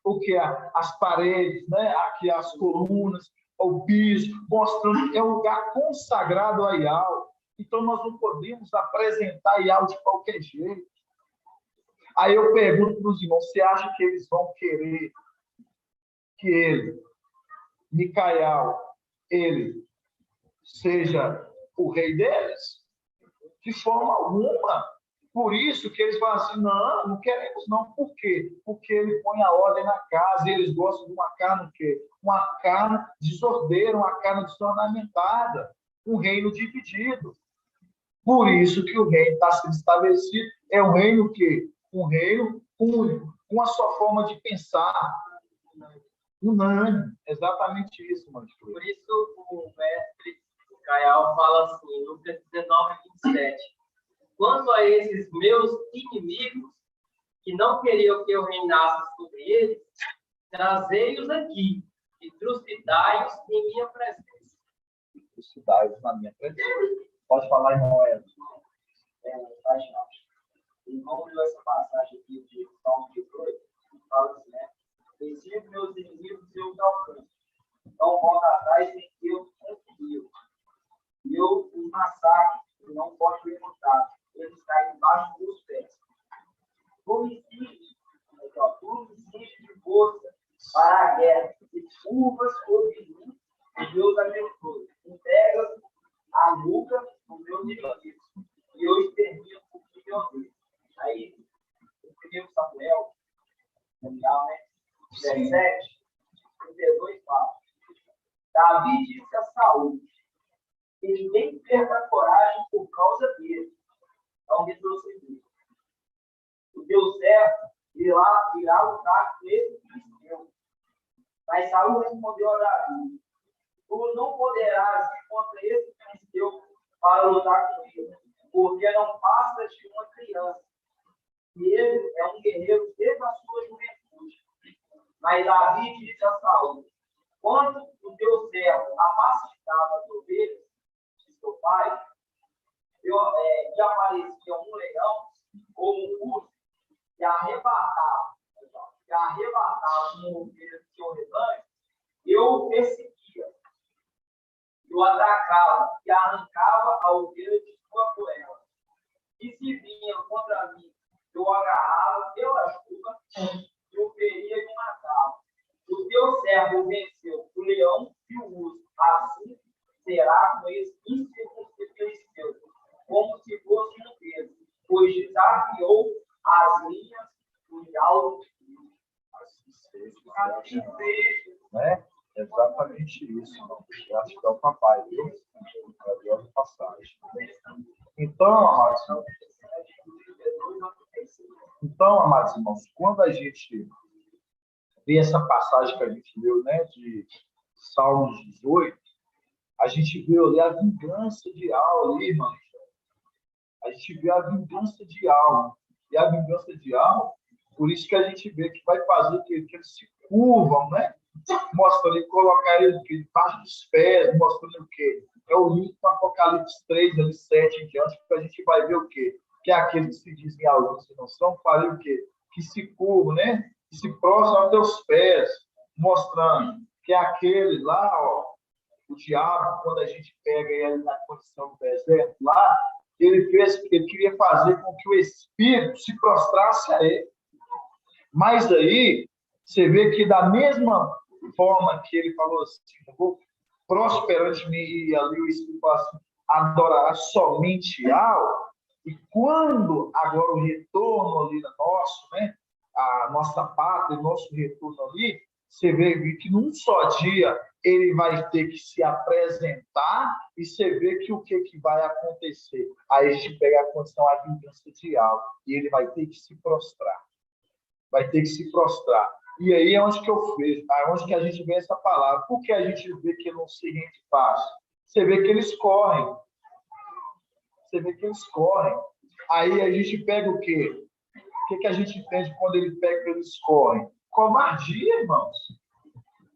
o que as paredes, né? Aqui as colunas, o piso, mostrando que é um lugar consagrado a Yahweh. Então nós não podemos apresentar Yahweh de qualquer jeito. Aí eu pergunto para os irmãos, você acha que eles vão querer que ele, Micael, ele seja o rei deles? De forma alguma. Por isso que eles falam assim, não, não queremos não. Por quê? Porque ele põe a ordem na casa e eles gostam de uma carne o quê? Uma carne desordeira, uma carne desornamentada, um reino dividido. Por isso que o reino está sendo estabelecido. É um reino que um reino com a sua forma de pensar. Unânime. Exatamente isso, mano. Por isso o mestre Caial fala assim, Lucas 19, 27. Quanto a esses meus inimigos, que não queriam que eu reinasse sobre eles, trazei-os aqui e trucidai-os em minha presença. Trucidai-os na minha presença. Pode falar, irmão Edson. Irmão, leu essa passagem aqui de Salmo 18, fala assim, né? Venci meus inimigos e eu os alcanço. Então, volta atrás sem que eu confio. E eu os massacre, e não posso remontar. Eles caem debaixo dos pés. Tu me cinge de força para a guerra, e curvas sobre mim, e Deus abençoe. Entrega a nuca dos meus inimigos, e eu extermino o que me odeia. Aí, o 1 Samuel, né? 17, 32 fala. Davi disse a Saúl, que ninguém perca coragem por causa dele. Então, retroceder. O teu servo irá lutar com esse filisteu. Mas Saúl respondeu a Davi, tu não poderás ir contra esse filisteu para lutar com ele, porque não passas de uma criança. E ele é um guerreiro desde a sua juventude. Mas Davi disse a Saúl, quando o teu servo apacentava as ovelhas de seu pai, e aparecia um leão ou um urso que arrebatava uma ovelha do seu rebanho, eu o perseguia, eu atacava e arrancava a ovelha de sua goela. E se vinha contra mim, eu agarrava pela chuva e o feria e o matava. O teu servo venceu o leão e o urso. Assim será com esse filisteu, como se fosse um deles, pois desafiou as linhas do alto. Assim seja. Né? Exatamente isso. Não. Acho que é o papai, viu? Maravilhosa passagem. Então, amados irmãos, quando a gente vê essa passagem que a gente leu, né, de Salmos 18, a gente vê ali a vingança de Al ali, irmãos. A gente vê a vingança de Al. E a vingança de Al, por isso que a gente vê que vai fazer que eles se curvam, né? Mostra ali, colocar ele debaixo dos pés, mostrando o quê? É o link para Apocalipse 3, ali, 7 em diante, porque a gente vai ver o quê? Que é aqueles que se dizem alguns que não são, falei o quê? Que se curvam, né? Que se prostram aos teus pés, mostrando que é aquele lá, ó, o diabo, quando a gente pega ele na condição do deserto lá, ele queria fazer com que o espírito se prostrasse a ele. Mas aí, você vê que da mesma forma que ele falou assim, vou prosperante-me, e ali o Espírito fala assim, adorará somente ao. E quando agora o retorno ali nosso, né, a nossa pátria, o nosso retorno ali, você vê que num só dia ele vai ter que se apresentar e você vê que o que vai acontecer? Aí a gente pega a condição, a vingança de algo, e ele vai ter que se prostrar. Vai ter que se prostrar. E aí é onde que eu vejo, é onde que a gente vê essa palavra. Por que a gente vê que não se rende fácil? Você vê que eles correm. Você vê que eles correm. Aí a gente pega o quê? O que a gente entende quando ele pega que eles correm? Covardia, irmãos.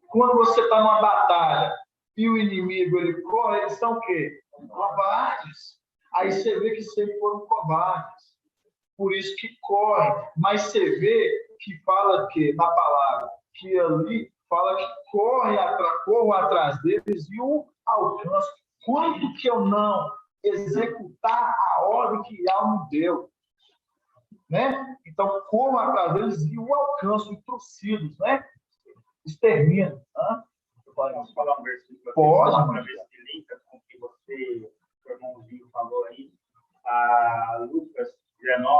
Quando você está numa batalha e o inimigo ele corre, eles são o quê? Covardes. Aí você vê que sempre foram covardes. Por isso que correm. Mas você vê que fala que, na palavra, que ali fala que corro atrás deles e o alcanço. Quanto que eu não executar a ordem que Yahweh me deu? Né? Então, corro atrás deles e o alcanço, intrusidos, né? Extermino. Posso falar um versículo? Pode. Para ver se linka com o que você, o irmãozinho, falou aí. A Lucas 19,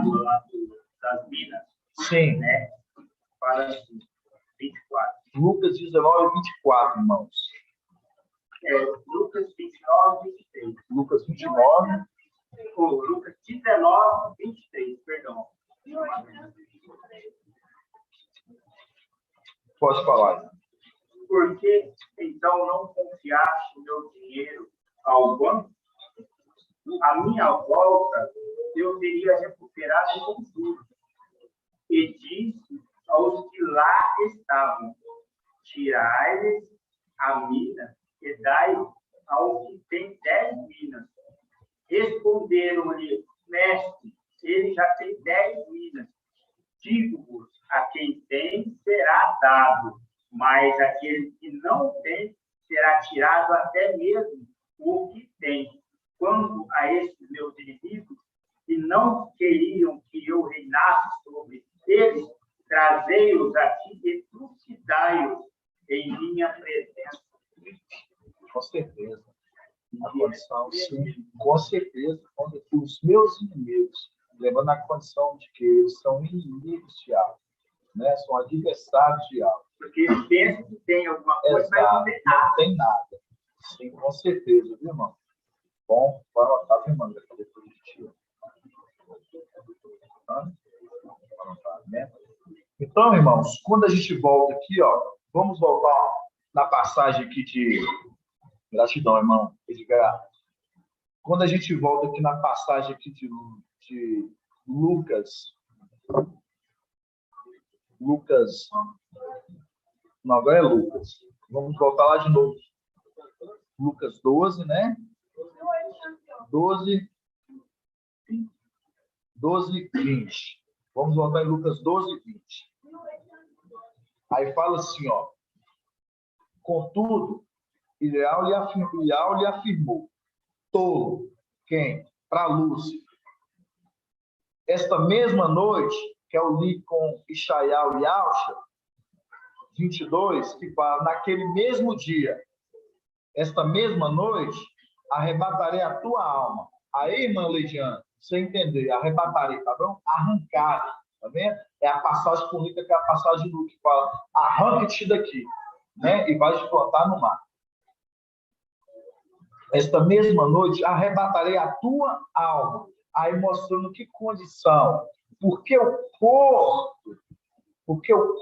parábola lá das minas, Sim. né? Fala assim, 24. Lucas 19, 24, irmãos. Lucas 29, 23. Lucas 29. Lucas 19, 23, perdão. Pode falar. Por que então não confiaste o meu dinheiro ao banco? A minha volta eu teria recuperado com tudo. E disse aos que lá estavam: tirai-lhes a mina e dai ao que tem 10 minas. Responderam-lhe: mestre, ele já tem 10 minas. Digo-vos, a quem tem será dado, mas aquele que não tem será tirado até mesmo o que tem. Quanto a estes meus inimigos, que não queriam que eu reinasse sobre eles, trazei-os aqui e trucidai-os em minha presença. Com certeza. A condição, sim, com certeza. Os meus inimigos, levando a condição de que eles são inimigos de algo, né? São adversários de algo. Porque eles pensam que tem alguma coisa, Exato, mas não tem nada. não tem nada. Sim, com certeza, viu, irmão? Bom, vai anotar, viu, irmão? Depois de ti. Então, irmãos, quando a gente volta aqui, ó, vamos voltar na passagem aqui de gratidão, irmão Edgar. Quando a gente volta aqui na passagem aqui de Lucas, não, agora é Lucas. Vamos voltar lá de novo. Lucas 12, né? 12, 20. Vamos voltar em Lucas 12, 20. Aí fala assim, ó. Contudo, Ideal lhe afirmou: tolo, quem? Para Lúcifer. Esta mesma noite, que é o li com Ishaial e Alcha, 22, que fala: naquele mesmo dia, esta mesma noite, arrebatarei a tua alma. Aí, irmã Leidiane, você entender, arrebatarei, tá bom? Arrancar, tá vendo? É a passagem bonita, que é a passagem do que fala: arranca-te daqui, né? E vai te plantar no mar. Esta mesma noite, arrebatarei a tua alma. Aí mostrando que condição. Porque o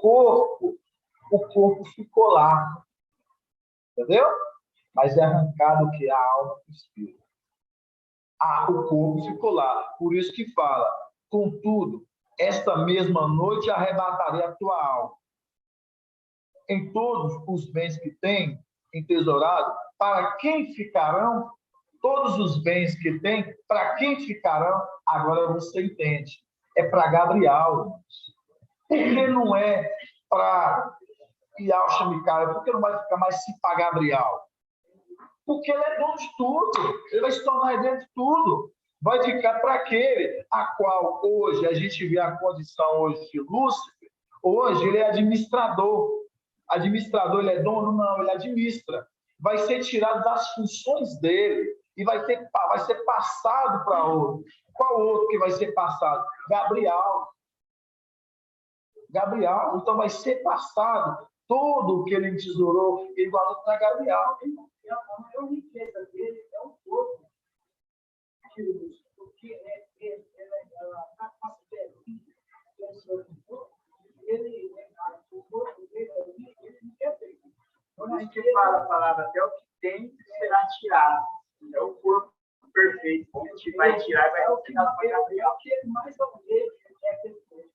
corpo ficou lá. Entendeu? Mas é arrancado que a alma do espírito. O corpo ficou lá. Por isso que fala: contudo, esta mesma noite arrebatarei a tua alma. Em todos os bens que tem entesourado, para quem ficarão? Todos os bens que tem, para quem ficarão? Agora você entende. É para Gabriel. Porque não é para Ialcha Micael? Por que não vai ficar mais se para Gabriel? Porque ele é dono de tudo. Ele vai se tornar herdeiro de tudo. Vai ficar para aquele a qual hoje a gente vê a condição hoje de Lúcifer. Hoje ele é administrador. Administrador, ele é dono? Não, ele administra. Vai ser tirado das funções dele e vai ser passado para outro. Qual outro que vai ser passado? Gabriel. Então vai ser passado todo o que ele tesourou igual para Gabriel. A riqueza dele é o corpo. Porque a capacidade ele, o corpo dele, ele não quer ter. Quando a gente fala a palavra até o que tem será tirado. É o corpo perfeito. A gente vai tirar e vai tirar para Gabriel. O que ele mais almeja é aquele corpo.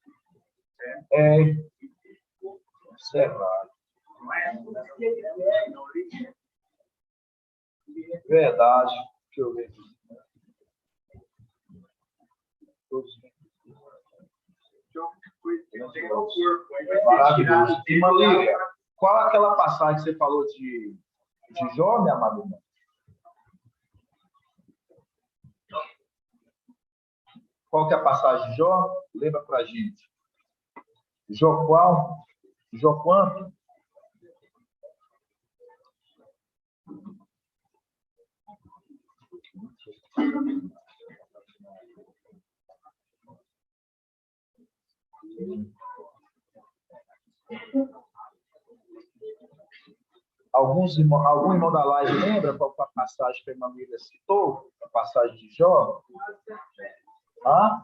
Observar. Não é? Verdade. Deixa eu ver. Maravilhoso. Irmã Lília, qual é aquela passagem que você falou de Jó, minha amada irmã? Qual que é a passagem de Jó? Lembra pra gente. Jó qual? Jó quanto? Algum irmão da live lembra qual foi a passagem que a irmã Miriam citou? A passagem de Jó? Hã?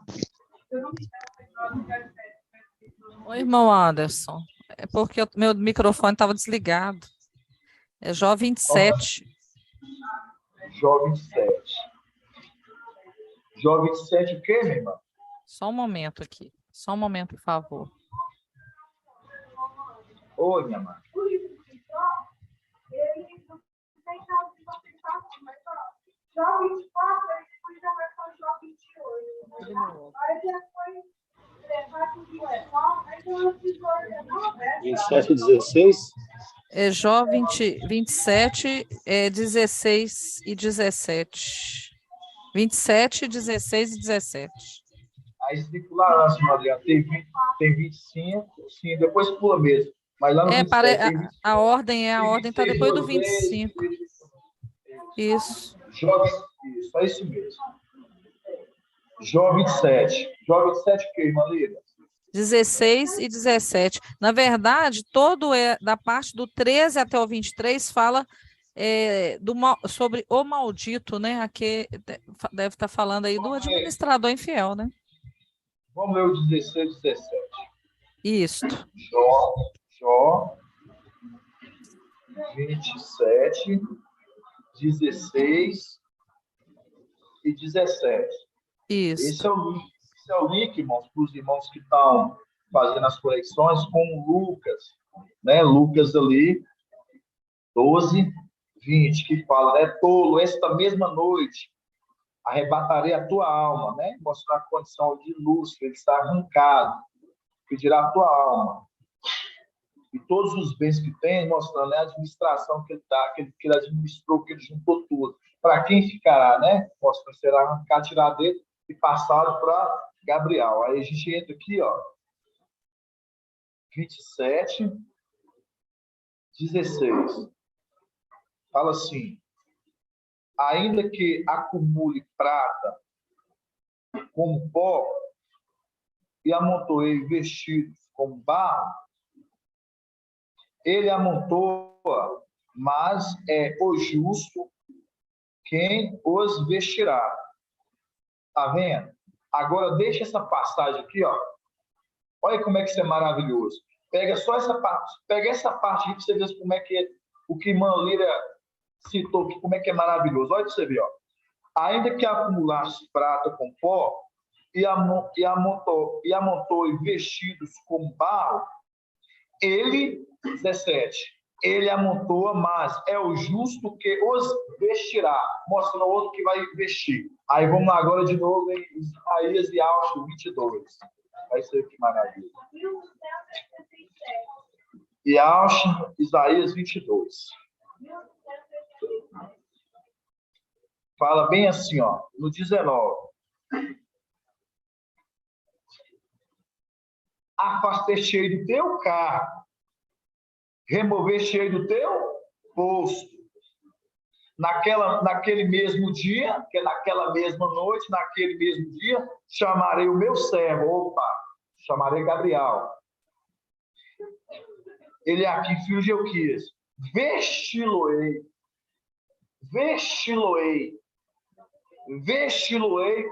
Oi, irmão Anderson. É porque meu microfone estava desligado. É Jó 27. Jó 27. Jó 27 o quê, minha irmã? Só um momento aqui. Só um momento, por favor. Oi, minha mãe. Jó 24, aí depois já vai para Jó 28. Aí depois vai para o 19, aí Jó 19. 27 e 16? É Jó 27, 16 e 17. 27, 16 e 17. Aí se pular antes, Adriano, tem 25, sim, depois pula mesmo. Mas lá no 27 tem 25. A ordem está depois do 26, 25. Isso. Isso, é isso mesmo. Jó 27. Jó 27 o quê, irmã Lira? 16 e 17. Na verdade, da parte do 13 até o 23 fala sobre o maldito, né? Aqui deve estar falando aí do administrador infiel, né? Vamos ler o 16 e 17. Isso. Jó 27, 16 e 17. Isso. Esse é o link, irmãos, para os irmãos que estão fazendo as conexões com Lucas, né? Lucas ali, 12, 20, que fala, né? Tolo, esta mesma noite arrebatarei a tua alma, né? Mostrar a condição de Lúcifer, ele está arrancado, pedirá a tua alma. E todos os bens que tem, mostrando, né, a administração que ele dá, que ele administrou, que ele juntou tudo. Para quem ficará, né? Mostrando, será arrancado, tirado dele e passado para Gabriel. Aí a gente entra aqui, ó, 27, 16. Fala assim: ainda que acumule prata como pó e amontoe vestidos como barro, ele amontoa, mas é o justo quem os vestirá. Tá vendo? Agora deixa essa passagem aqui, ó. Olha como é que isso é maravilhoso. Pega só essa parte, pega essa parte aqui para você ver como é que é, o que irmã Lira citou aqui, como é que é maravilhoso. Olha para você ver, ó. Ainda que acumulasse prata com pó e amontoe vestidos com barro, ele, 17, ele amontoa, mas é o justo que os vestirá. Mostrando o outro que vai vestir. Aí vamos lá agora de novo em Isaías e Alto 22. Vai ser que maravilha. E Alto, Isaías 22. Fala bem assim, ó, no 19. Afastei do teu carro, remover do teu posto. Naquele mesmo dia, que é naquela mesma noite, naquele mesmo dia, chamarei o meu servo, chamarei Gabriel. Ele é aqui, filho de Euquias. Vesti-lo-ei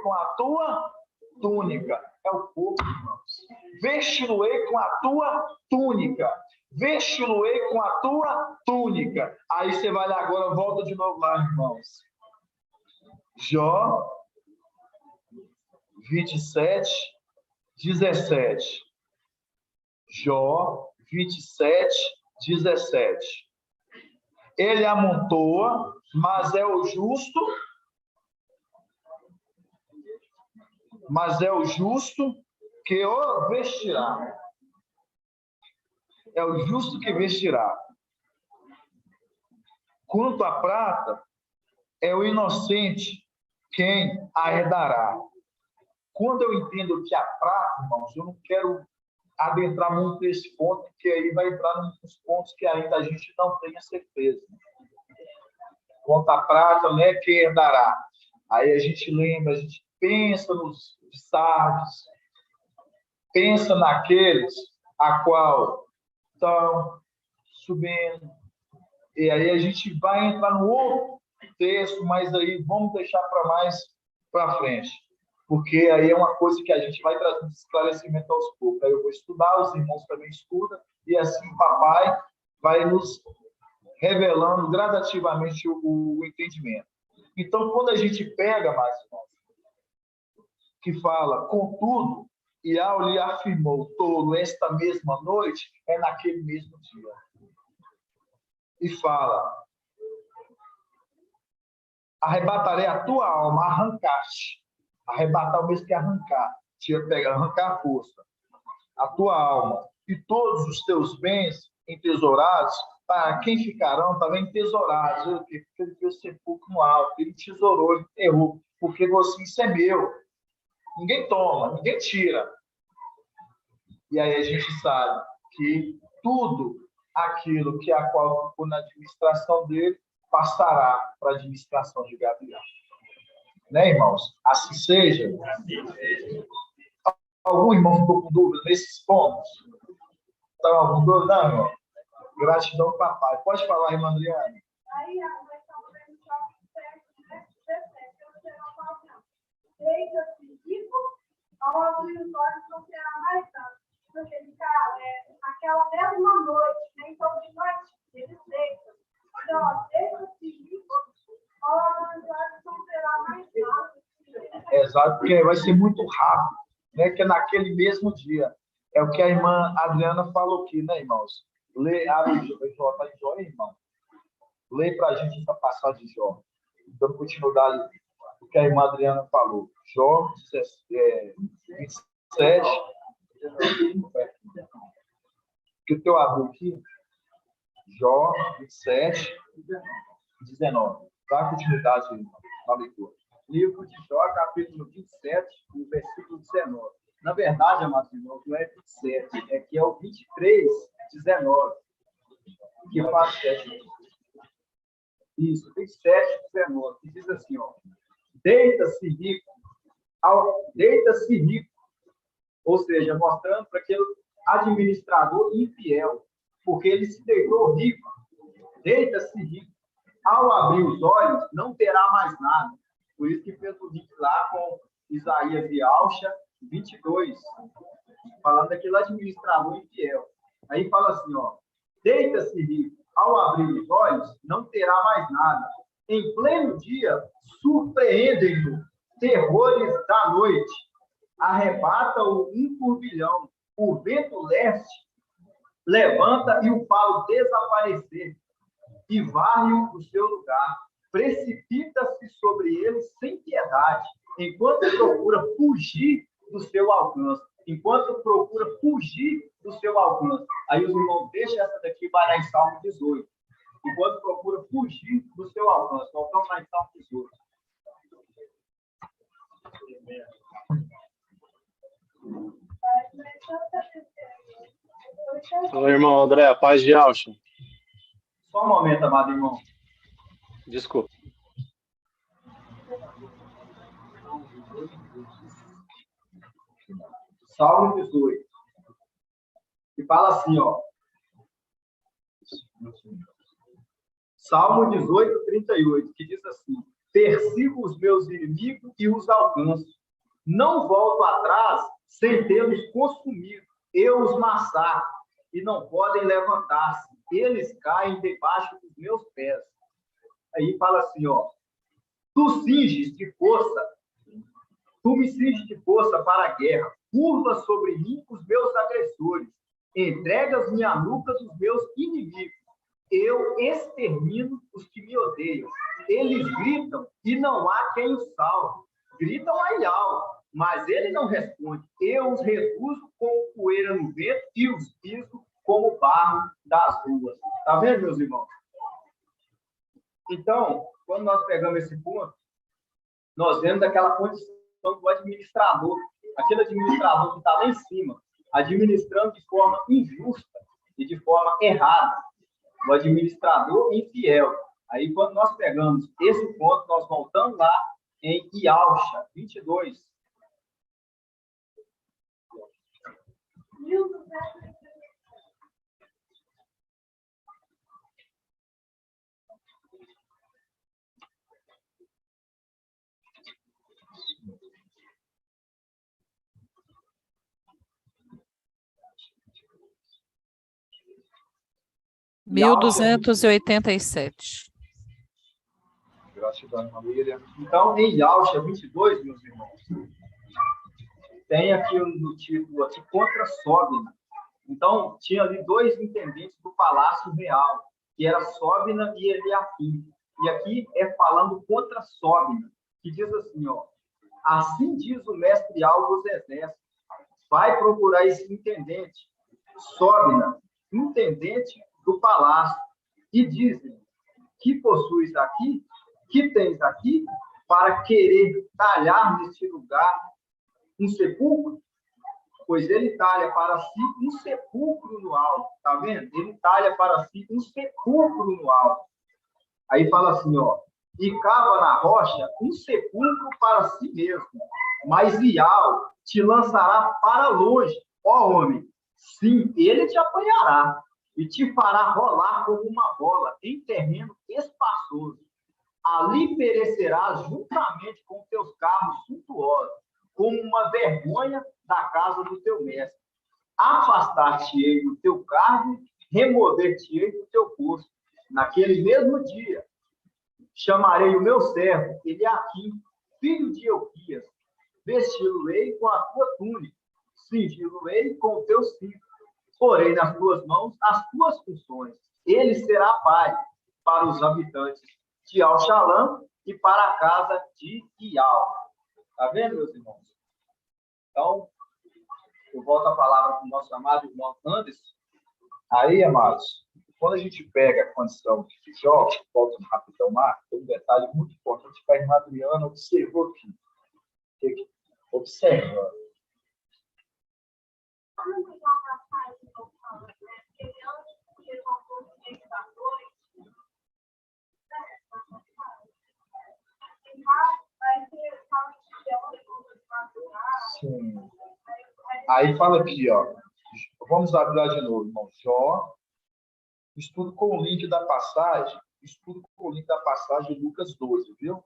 com a tua túnica. É o corpo, irmãos. Vesti-lo-ei com a tua túnica. Vesti-lo-ei com a tua túnica. Aí você vai lá agora, volta de novo lá, irmãos. Jó 27, 17. Jó 27, 17. Ele amontoa, mas é o justo que o vestirá. É o justo que vestirá. Quanto à prata, é o inocente quem arredará. Quando eu entendo que a prata, irmãos, eu não quero adentrar muito nesse ponto, porque aí vai entrar nos pontos que ainda a gente não tem a certeza. Quanto à prata, né, quem herdará? Aí a gente lembra, a gente pensa nos sardes, pensa naqueles a qual estão subindo. E aí a gente vai entrar no outro texto, mas aí vamos deixar para mais para frente. Porque aí é uma coisa que a gente vai trazendo esclarecimento aos poucos. Aí eu vou estudar, os irmãos também estudam, e assim o papai vai nos revelando gradativamente o entendimento. Então, quando a gente pega, mais irmãos, que fala, contudo, e ao lhe afirmou tolo esta mesma noite, é naquele mesmo dia. E fala, arrebatarei a tua alma, arrancaste. Arrebatar o mesmo que arrancar. Arrancar a força. A tua alma e todos os teus bens entesourados, para quem ficarão também entesourados. Porque ele fez sepulcro no alto, ele tesourou, ele enterrou, porque você, isso é meu. Ninguém toma, ninguém tira. E aí a gente sabe que tudo aquilo que a qual ficou na administração dele passará para a administração de Gabriel. Né, irmãos? Assim seja. Algum irmão ficou com dúvida nesses pontos? Está algum dúvida? Não, irmão? Gratidão, papai. Pode falar, irmã Adriana. Aí, nós estamos vendo só o texto, né? 17, eu será uma deita-se rico, ao abrir os olhos não será mais tanto. Porque, aquela mesma noite, nem todo de noite, eles deitam. Então, deita-se rico, ao abrir os olhos não será mais tanto. Exato, porque vai ser muito rápido, né? Que é naquele mesmo dia. É o que a irmã Adriana falou aqui, né, irmãos? Lê, abre Jó, tá em Jó, irmão? Lê para a gente essa passagem de Jó. Dando continuidade do que a irmã Adriana falou. Jó 27. Que o teu abriu aqui? Jó 27, 19. Dá continuidade na leitura. Livro de Jó, capítulo 27, no versículo 19. Na verdade, amados irmãos, não é 27, é que é o 23, 19. Que faz isso, 27, 19. Que diz assim, ó. Deita-se rico, ou seja, mostrando para aquele administrador infiel, porque ele se deitou rico. Deita-se rico. Ao abrir os olhos, não terá mais nada. Por isso que fez o link lá com Isaías e Alcha 22, falando daquele administrador infiel. Aí fala assim, ó, deita-se rico, ao abrir os olhos, não terá mais nada. Em pleno dia, surpreendem-no terrores da noite. Arrebata-o um turbilhão, o vento leste levanta e o faz desaparecer, e varre-o do seu lugar. Precipita-se sobre ele sem piedade, enquanto procura fugir do seu alcance. Enquanto procura fugir do seu alcance. Aí os irmãos, deixa essa daqui, vai lá em Salmo 18. Enquanto procura fugir do seu alcance. Voltamos lá em Salmo 18. Oi, irmão André, paz de Alcha. Só um momento, amado irmão. Desculpa. Salmo 18. E fala assim, ó. Salmo 18, 38, que diz assim: persigo os meus inimigos e os alcanço. Não volto atrás sem tê-los consumido. Eu os massacro e não podem levantar-se. Eles caem debaixo dos meus pés. Aí fala assim, ó. Tu cinges de força, tu me cinges de força para a guerra. Curva sobre mim os meus agressores. Entregas minha nuca dos meus inimigos. Eu extermino os que me odeiam. Eles gritam e não há quem os salve. Gritam ai, mas ele não responde. Eu os reduzo como poeira no vento e os piso como barro das ruas. Tá vendo, meus irmãos? Então, quando nós pegamos esse ponto, nós vemos aquela condição do administrador. Aquele administrador que está lá em cima, administrando de forma injusta e de forma errada. O administrador infiel. Aí, quando nós pegamos esse ponto, nós voltamos lá em Ialcha 22. R$ 1.287. Gratidão, família. Então, em Yaucha 22, meus irmãos, tem aqui no título aqui, contra Sóbina. Então, tinha ali dois intendentes do Palácio Real, que era Sóbina e Eliaquim. E aqui é falando contra Sóbina, que diz assim, ó, assim diz o mestre-alvo dos exércitos, vai procurar esse intendente, Sóbina, intendente do palácio, e dizem, que possuis aqui, que tens aqui, para querer talhar neste lugar um sepulcro? Pois ele talha para si um sepulcro no alto. Tá vendo? Ele talha para si um sepulcro no alto. Aí fala assim, ó. E cava na rocha um sepulcro para si mesmo. Mas Ial te lançará para longe, ó homem. Sim, ele te apanhará e te fará rolar como uma bola em terreno espaçoso. Ali perecerás juntamente com teus carros suntuosos, como uma vergonha da casa do teu mestre. Afastar-te-ei do teu cargo, remover-te-ei do teu posto. Naquele mesmo dia, chamarei o meu servo, Eliaquim, filho de Euquias, vesti-lo-ei com a tua túnica, cingi-lo-ei com o teu cinto, porei nas tuas mãos as tuas funções. Ele será pai para os habitantes de Al-Shalom e para a casa de Ial. Está vendo, meus irmãos? Então, eu volto a palavra para o nosso amado irmão Anderson. Aí, amados, quando a gente pega a condição de Jó, volta no rapidão, Marco, tem um detalhe muito importante que a irmã Adriana observou aqui. Observa. Sim. Aí fala aqui, ó. Vamos abrir de novo, irmão. Jó. Estudo com o link da passagem. Estudo com o link da passagem de Lucas 12, viu?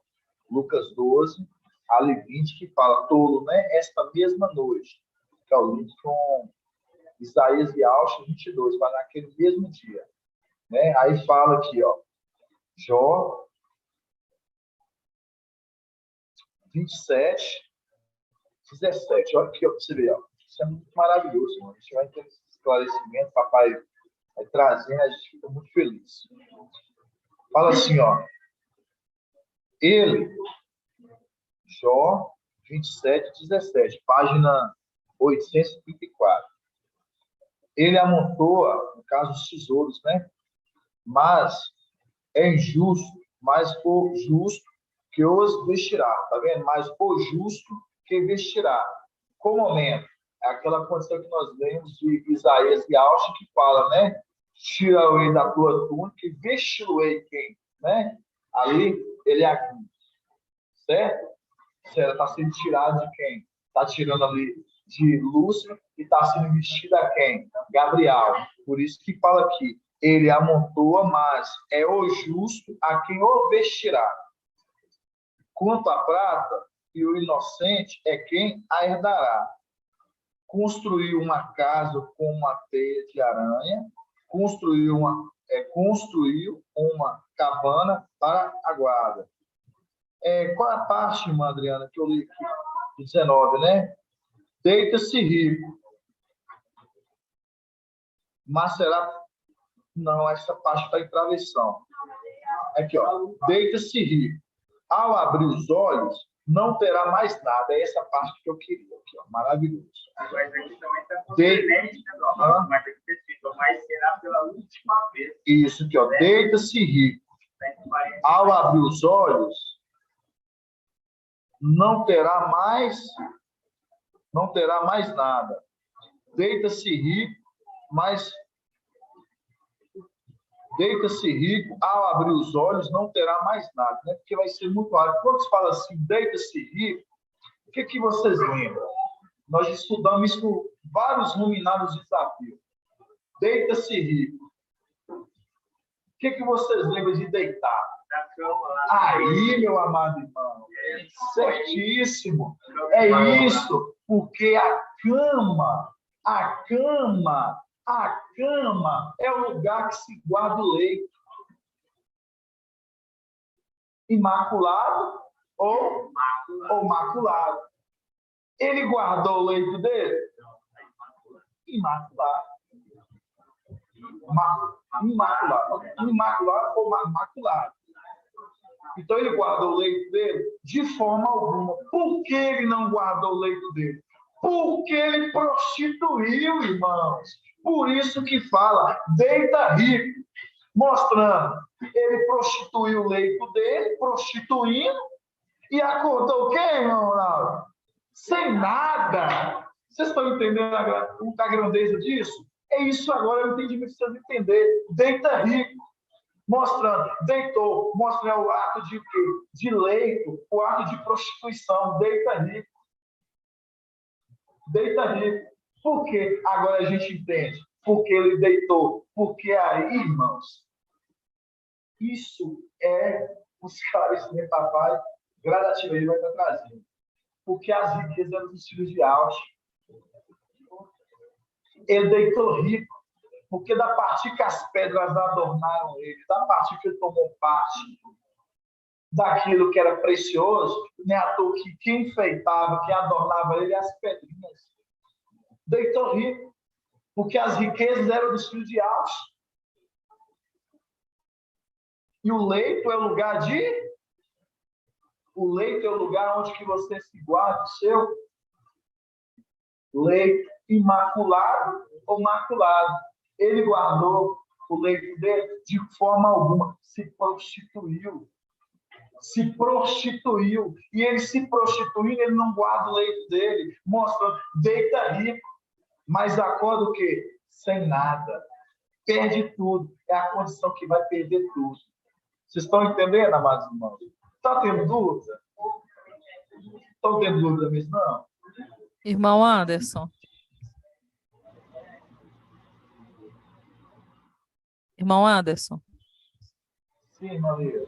Lucas 12, ali 20, que fala tolo, né? Esta mesma noite. Que é o link com Isaías e Alcha 22, vai naquele mesmo dia. Né? Aí fala aqui, ó. Jó 27, 17. Olha aqui, ó, pra você ver, ó. Isso é muito maravilhoso, irmão. A gente vai ter esse esclarecimento, papai vai trazendo, a gente fica muito feliz. Fala assim, ó. Ele, Jó 27, 17, página 834. Ele amontoa, no caso, os tesouros, né? Mas é injusto, mas o justo que os vestirá, tá vendo? Mas o justo que vestirá. Qual momento? É aquela condição que nós lemos de Isaías e Alcha, que fala, né? Tira-o-ei da tua túnica e vesti-lo-ei quem? Né? Ali, ele é aqui. Certo? Ela está sendo tirada de quem? Está tirando ali de Lúcifer e está sendo vestida a quem? Gabriel. Por isso que fala aqui, ele amontoa, mas é o justo a quem o vestirá. Quanto à prata, e o inocente é quem a herdará. Construiu uma casa com uma teia de aranha, construiu uma cabana para a guarda. Qual é a parte, irmã Adriana, que eu li aqui? 19, né? Deita-se rico, mas será... Não, essa parte está em travessão. Aqui, ó. Deita-se rico. Ao abrir os olhos, não terá mais nada. É essa parte que eu queria. Aqui, ó. Maravilhoso. Mas aqui também está completamente, né? Mas aqui está escrito, mas será pela última vez. Isso aqui, ó. Deita-se rico. Ao abrir os olhos, não terá mais nada. Deita-se rico, ao abrir os olhos, não terá mais nada, né? Porque vai ser muito raro. Quando se fala assim, deita-se rico, o que vocês lembram? Nós estudamos isso com vários luminares desafios. Deita-se rico. O que vocês lembram de deitar? Aí, meu amado irmão, certíssimo. É isso, porque a cama é o lugar que se guarda o leito. Imaculado ou maculado. Ele guardou o leito dele? Imaculado. Imaculado ou maculado. Então, ele guardou o leito dele de forma alguma. Por que ele não guardou o leito dele? Porque ele prostituiu, irmãos. Por isso que fala, deita rico. Mostrando, ele prostituiu o leito dele, prostituindo, e acordou o quê, irmão Ronaldo? Sem nada. Vocês estão entendendo a grandeza disso? É isso agora, eu entendi que vocês entender. Deita rico. Mostrando, deitou, mostrando o ato de quê? De leito, o ato de prostituição, deita rico. Deita rico. Por quê? Agora a gente entende. Porque ele deitou. Porque aí, irmãos, isso é o esclarecimento, papai, gradativamente vai estar trazendo. Porque as riquezas eram dos filhos de Ausch. Ele deitou rico. Porque da parte que as pedras adornaram ele, da parte que ele tomou parte daquilo que era precioso, nem à toa que quem enfeitava, quem adornava ele, as pedrinhas. Deitou rico, porque as riquezas eram dos filhos de Ausch. E o leito é o lugar de... O leito é o lugar onde que você se guarda o seu leito, imaculado ou maculado. Ele guardou o leito dele de forma alguma. Se prostituiu. Se prostituiu. E ele se prostituindo, ele não guarda o leito dele. Mostra, deita rico. Mas acorda o quê? Sem nada. Perde tudo. É a condição que vai perder tudo. Vocês estão entendendo, amados irmãos? Está tendo dúvida? Estão tendo dúvida mesmo, não? Irmão Anderson. Irmão Anderson. Sim, Maria.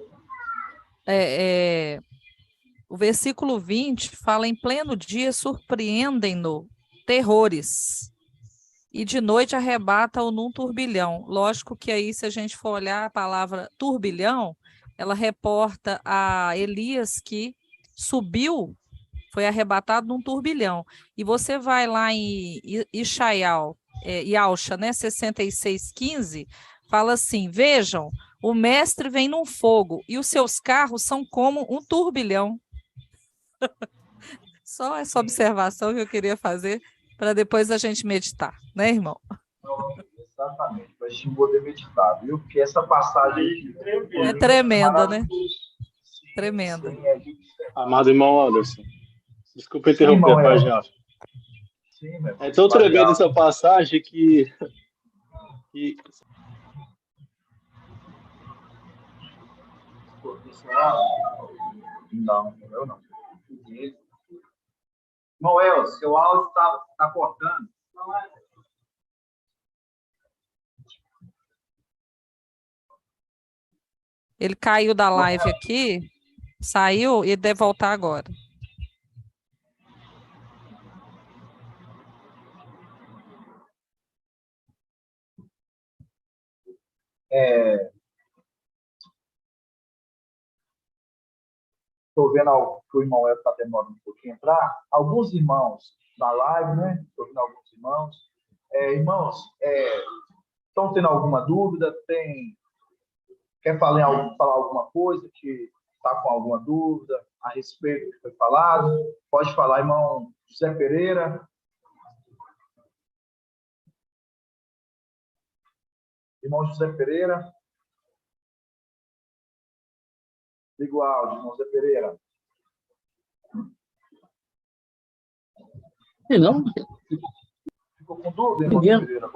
O versículo 20 fala: em pleno dia surpreendem-no terrores, e de noite arrebata-o num turbilhão. Lógico que aí, se a gente for olhar a palavra turbilhão, ela reporta a Elias que subiu, foi arrebatado num turbilhão. E você vai lá em Yalcha, né, 66:15, fala assim: vejam, o mestre vem num fogo e os seus carros são como um turbilhão. Só essa observação que eu queria fazer para depois a gente meditar, né, irmão? Exatamente, para a gente poder meditar, viu? Porque essa passagem aqui é tremenda, né? Tremenda. Amado irmão Anderson, desculpa interromper a página. É tão tremenda essa passagem que... Não, eu não. Noel, seu áudio está cortando. Não é? Ele caiu da live aqui, saiu e deve voltar agora. Estou vendo que o irmão está demorando um pouquinho entrar. Alguns irmãos na live, né? Estou vendo alguns irmãos. Irmãos, estão tendo alguma dúvida? Quer falar alguma coisa que está com alguma dúvida a respeito do que foi falado? Pode falar, irmão José Pereira. Irmão José Pereira. Liga o áudio, irmão José Pereira. Não? Ficou com dúvida, irmão José Pereira?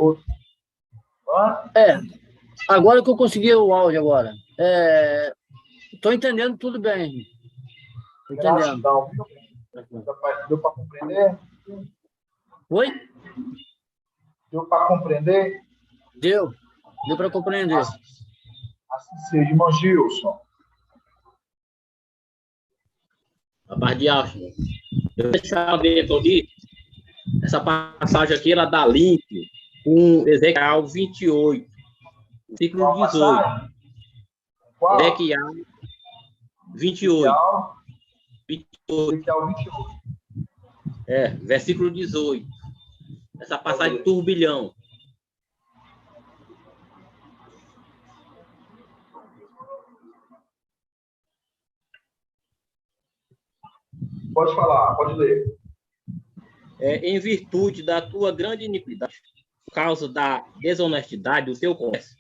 Agora que eu consegui o áudio agora. Estou entendendo tudo bem. Estou entendendo. Deu para compreender? Oi? Deu para compreender? Deu para compreender. Assim seja, irmão Gilson. A parte de alto. Eu deixar ver aqui. Essa passagem aqui, ela dá link com Ezequiel 28, versículo 18. Qual? Ezequiel 28. Ezequiel 28. Versículo 18. Essa passagem de turbilhão. Pode falar, pode ler. Em virtude da tua grande iniquidade, por causa da desonestidade do teu comércio,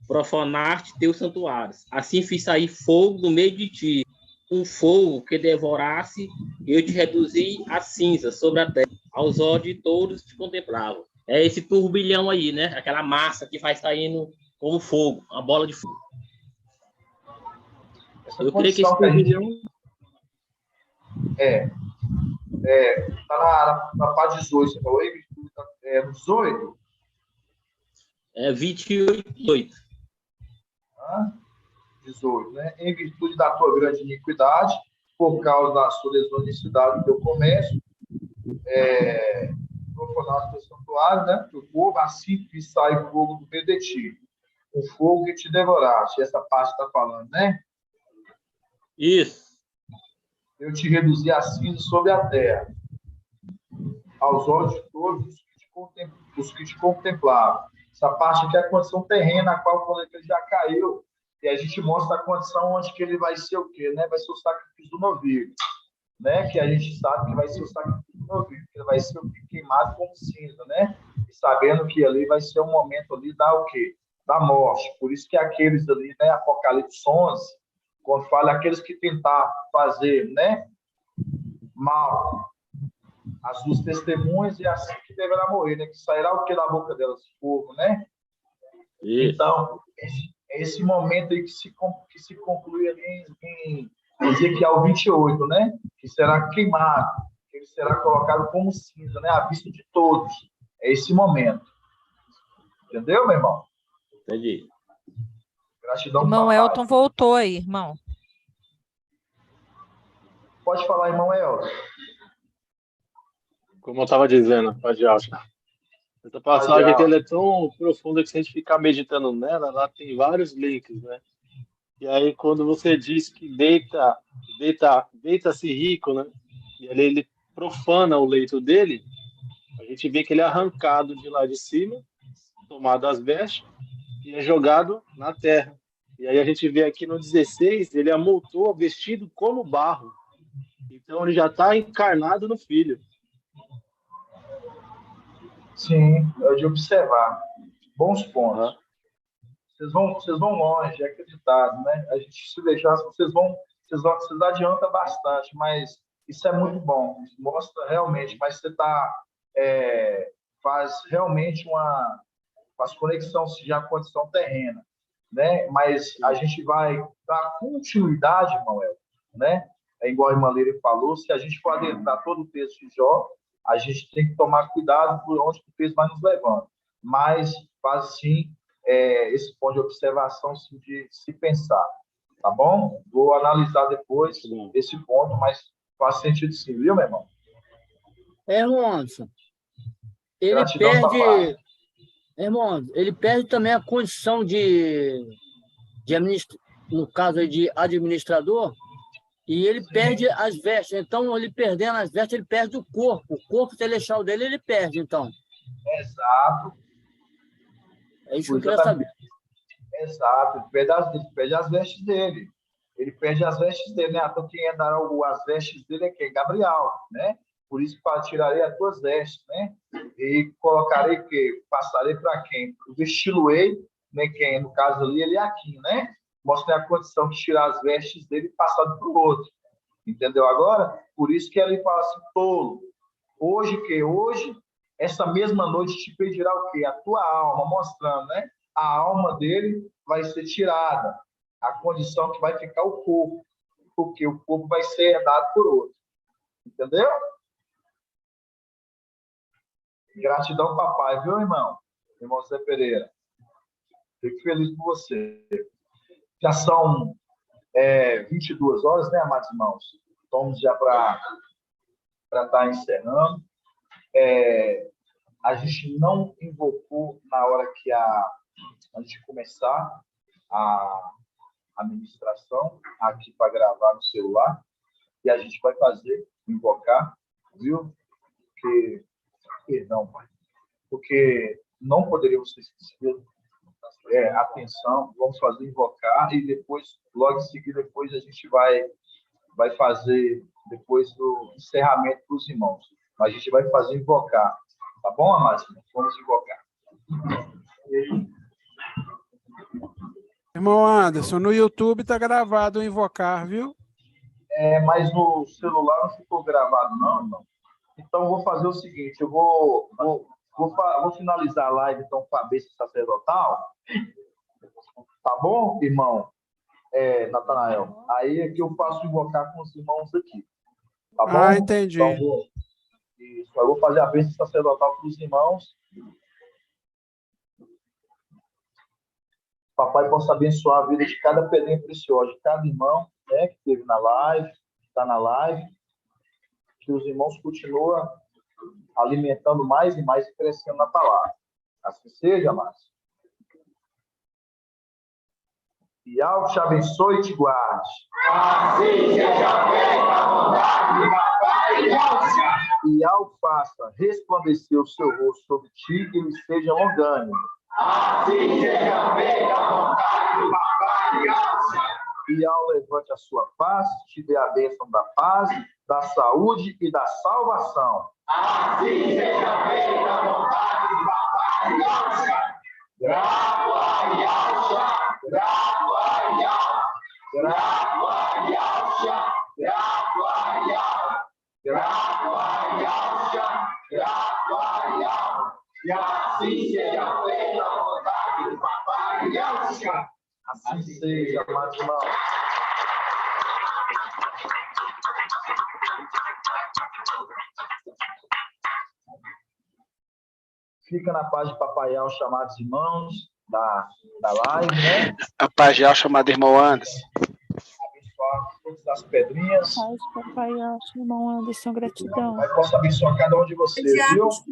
profanaste teus santuários. Assim fiz sair fogo do meio de ti, um fogo que devorasse, e eu te reduzi a cinza sobre a terra, aos olhos de todos que te contemplavam. É esse turbilhão aí, né? Aquela massa que vai saindo como fogo, a bola de fogo. Eu creio que esse turbilhão... Está na página 18, você falou aí? No 18? 28. 18, né? Em virtude da tua grande iniquidade, por causa da sua desonestidade do teu comércio, profanar o teu santuário, né? Teu povo, assim fiz sair fogo do meio de ti. Um fogo que te devoraste. Essa parte está falando, né? Isso. Eu te reduzi a cinza sobre a terra, aos olhos de todos os que te contemplavam. Essa parte aqui é a condição terrena, a qual quando ele já caiu, e a gente mostra a condição onde que ele vai ser o quê? Né? Vai ser o sacrifício do novilho, né? Que a gente sabe que vai ser o sacrifício do novilho, que ele vai ser queimado como cinza, né? E sabendo que ali vai ser o momento ali da o quê? Da morte. Por isso que aqueles ali, né? Apocalipse 11, quando fala aqueles que tentar fazer, né? Mal as duas testemunhas, e assim que deverá morrer, né? Que sairá o que da boca delas? Fogo, né? Isso. Então, esse momento aí que se conclui ali em Ezequiel 28, né? Que será queimado, que ele será colocado como cinza, né? À vista de todos. É esse momento. Entendeu, meu irmão? Entendi. Gratidão. Irmão Elton voltou aí, irmão. Pode falar, irmão Elton. Como eu estava dizendo, pode achar. Essa passagem aqui ela é tão profunda que se a gente ficar meditando nela, ela tem vários links, né? E aí quando você diz que deita-se rico, né? E ali ele profana o leito dele, a gente vê que ele é arrancado de lá de cima, tomado as vestes, e é jogado na terra. E aí a gente vê aqui no 16, ele amoltou vestido como barro. Então ele já está encarnado no Filho. Sim, é de observar. Bons pontos. Vocês vão longe, é acreditado, né? A gente se deixar, vocês adiantam bastante, mas isso é muito bom. Isso mostra realmente, mas você faz realmente faz conexão já com a condição terrena, né? Mas a gente vai dar continuidade, Manuel, né? É igual a irmã Leire falou, se a gente for adentrar todo o texto de Jó, a gente tem que tomar cuidado por onde o texto vai nos levando. Mas faz sim esse ponto de observação sim, de se pensar, tá bom? Vou analisar depois esse ponto, mas faz sentido sim, viu, meu irmão? Irmãos, ele perde... Irmão, ele perde também a condição de no caso aí de administrador, e ele perde as vestes. Então, ele perdendo as vestes, ele perde o corpo celestial dele, ele perde, então. Exato. É isso que eu queria saber. Exato. Ele perde as vestes dele. Ele perde as vestes dele, né? Então, quem dará as vestes dele é quem? Gabriel, né? Por isso, tirarei as tuas vestes, né? E colocarei que passarei para quem? Vesti-lo-ei, né? Quem, no caso ali, ele é aqui, né? Mostra a condição de tirar as vestes dele e passar para o outro. Entendeu agora? Por isso que ele fala assim, tolo. Hoje, essa mesma noite te pedirá o quê? A tua alma, mostrando, né? A alma dele vai ser tirada. A condição que vai ficar o corpo. Porque o corpo vai ser herdado por outro. Entendeu? Gratidão, papai, viu, irmão? Irmão Zé Pereira. Fico feliz por você. Já são 22 horas, né, amados irmãos? Estamos já para estar encerrando. A gente não invocou na hora que a gente começar a ministração aqui para gravar no celular. E a gente vai fazer, invocar, viu? Perdão, pai. Porque não poderíamos esquecer. Atenção, vamos fazer invocar e depois, logo em seguida, depois a gente vai fazer, depois do encerramento para os irmãos. A gente vai fazer invocar. Tá bom, amados? Vamos invocar. Irmão Anderson, no YouTube está gravado o invocar, viu? Mas no celular não ficou gravado, não, irmão. Então, eu vou fazer o seguinte, eu vou finalizar a live, então, com a bênção sacerdotal. Tá bom, irmão? Natanael. Aí é que eu faço invocar com os irmãos aqui. Tá bom? Entendi. Então, isso, eu vou fazer a bênção sacerdotal para os irmãos. Papai possa abençoar a vida de cada pedrinha preciosa, de cada irmão, né, que esteve na live, que está na live. Que os irmãos continuem alimentando mais e mais e crescendo na palavra. Assim seja, amados. E ao te abençoe e te guarde. Assim seja feita a vontade de papai e Alça. E ao faça resplandecer o seu rosto sobre ti e lhe seja longânimo. Assim seja feita a vontade de papai e Alça. E ao levante a sua face, te dê a bênção da paz, da saúde e da salvação. Assim seja feita a vontade de papai e Alça. Grava e Alça. Grava e Alça. Grava e Alça. Grava e Alça. Grava e Alça. Grava e Alça. E assim seja feita a vontade de papai e Alça. Assim seja, amados irmãos. Fica na paz de Papai Al, chamados irmãos da live, né? A paz de Al, chamado irmão Anderson. Abençoar todas as pedrinhas. Paz, Papai Al, irmão Anderson, gratidão. Pai, possa abençoar cada um de vocês, viu? Deus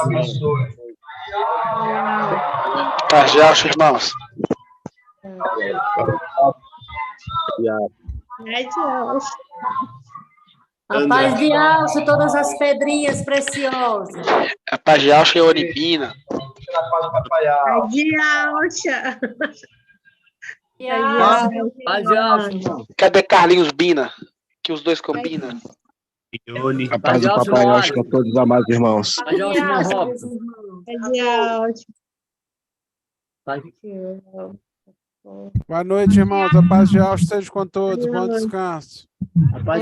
abençoe. Paz de Al, irmãos. A paz de Alça, todas as pedrinhas preciosas. A paz de Alça e Oribina. A paz de Papai Al. Paz de Alça. Paz de Alça, irmão. Cadê Carlinhos Bina? Que os dois combinam. A paz do Papai Alça com todos os amados irmãos. Paz de Alça, irmão Robson. Paz de Alça. Boa noite, irmãos. A paz de Alça seja com todos. Bom descanso. A paz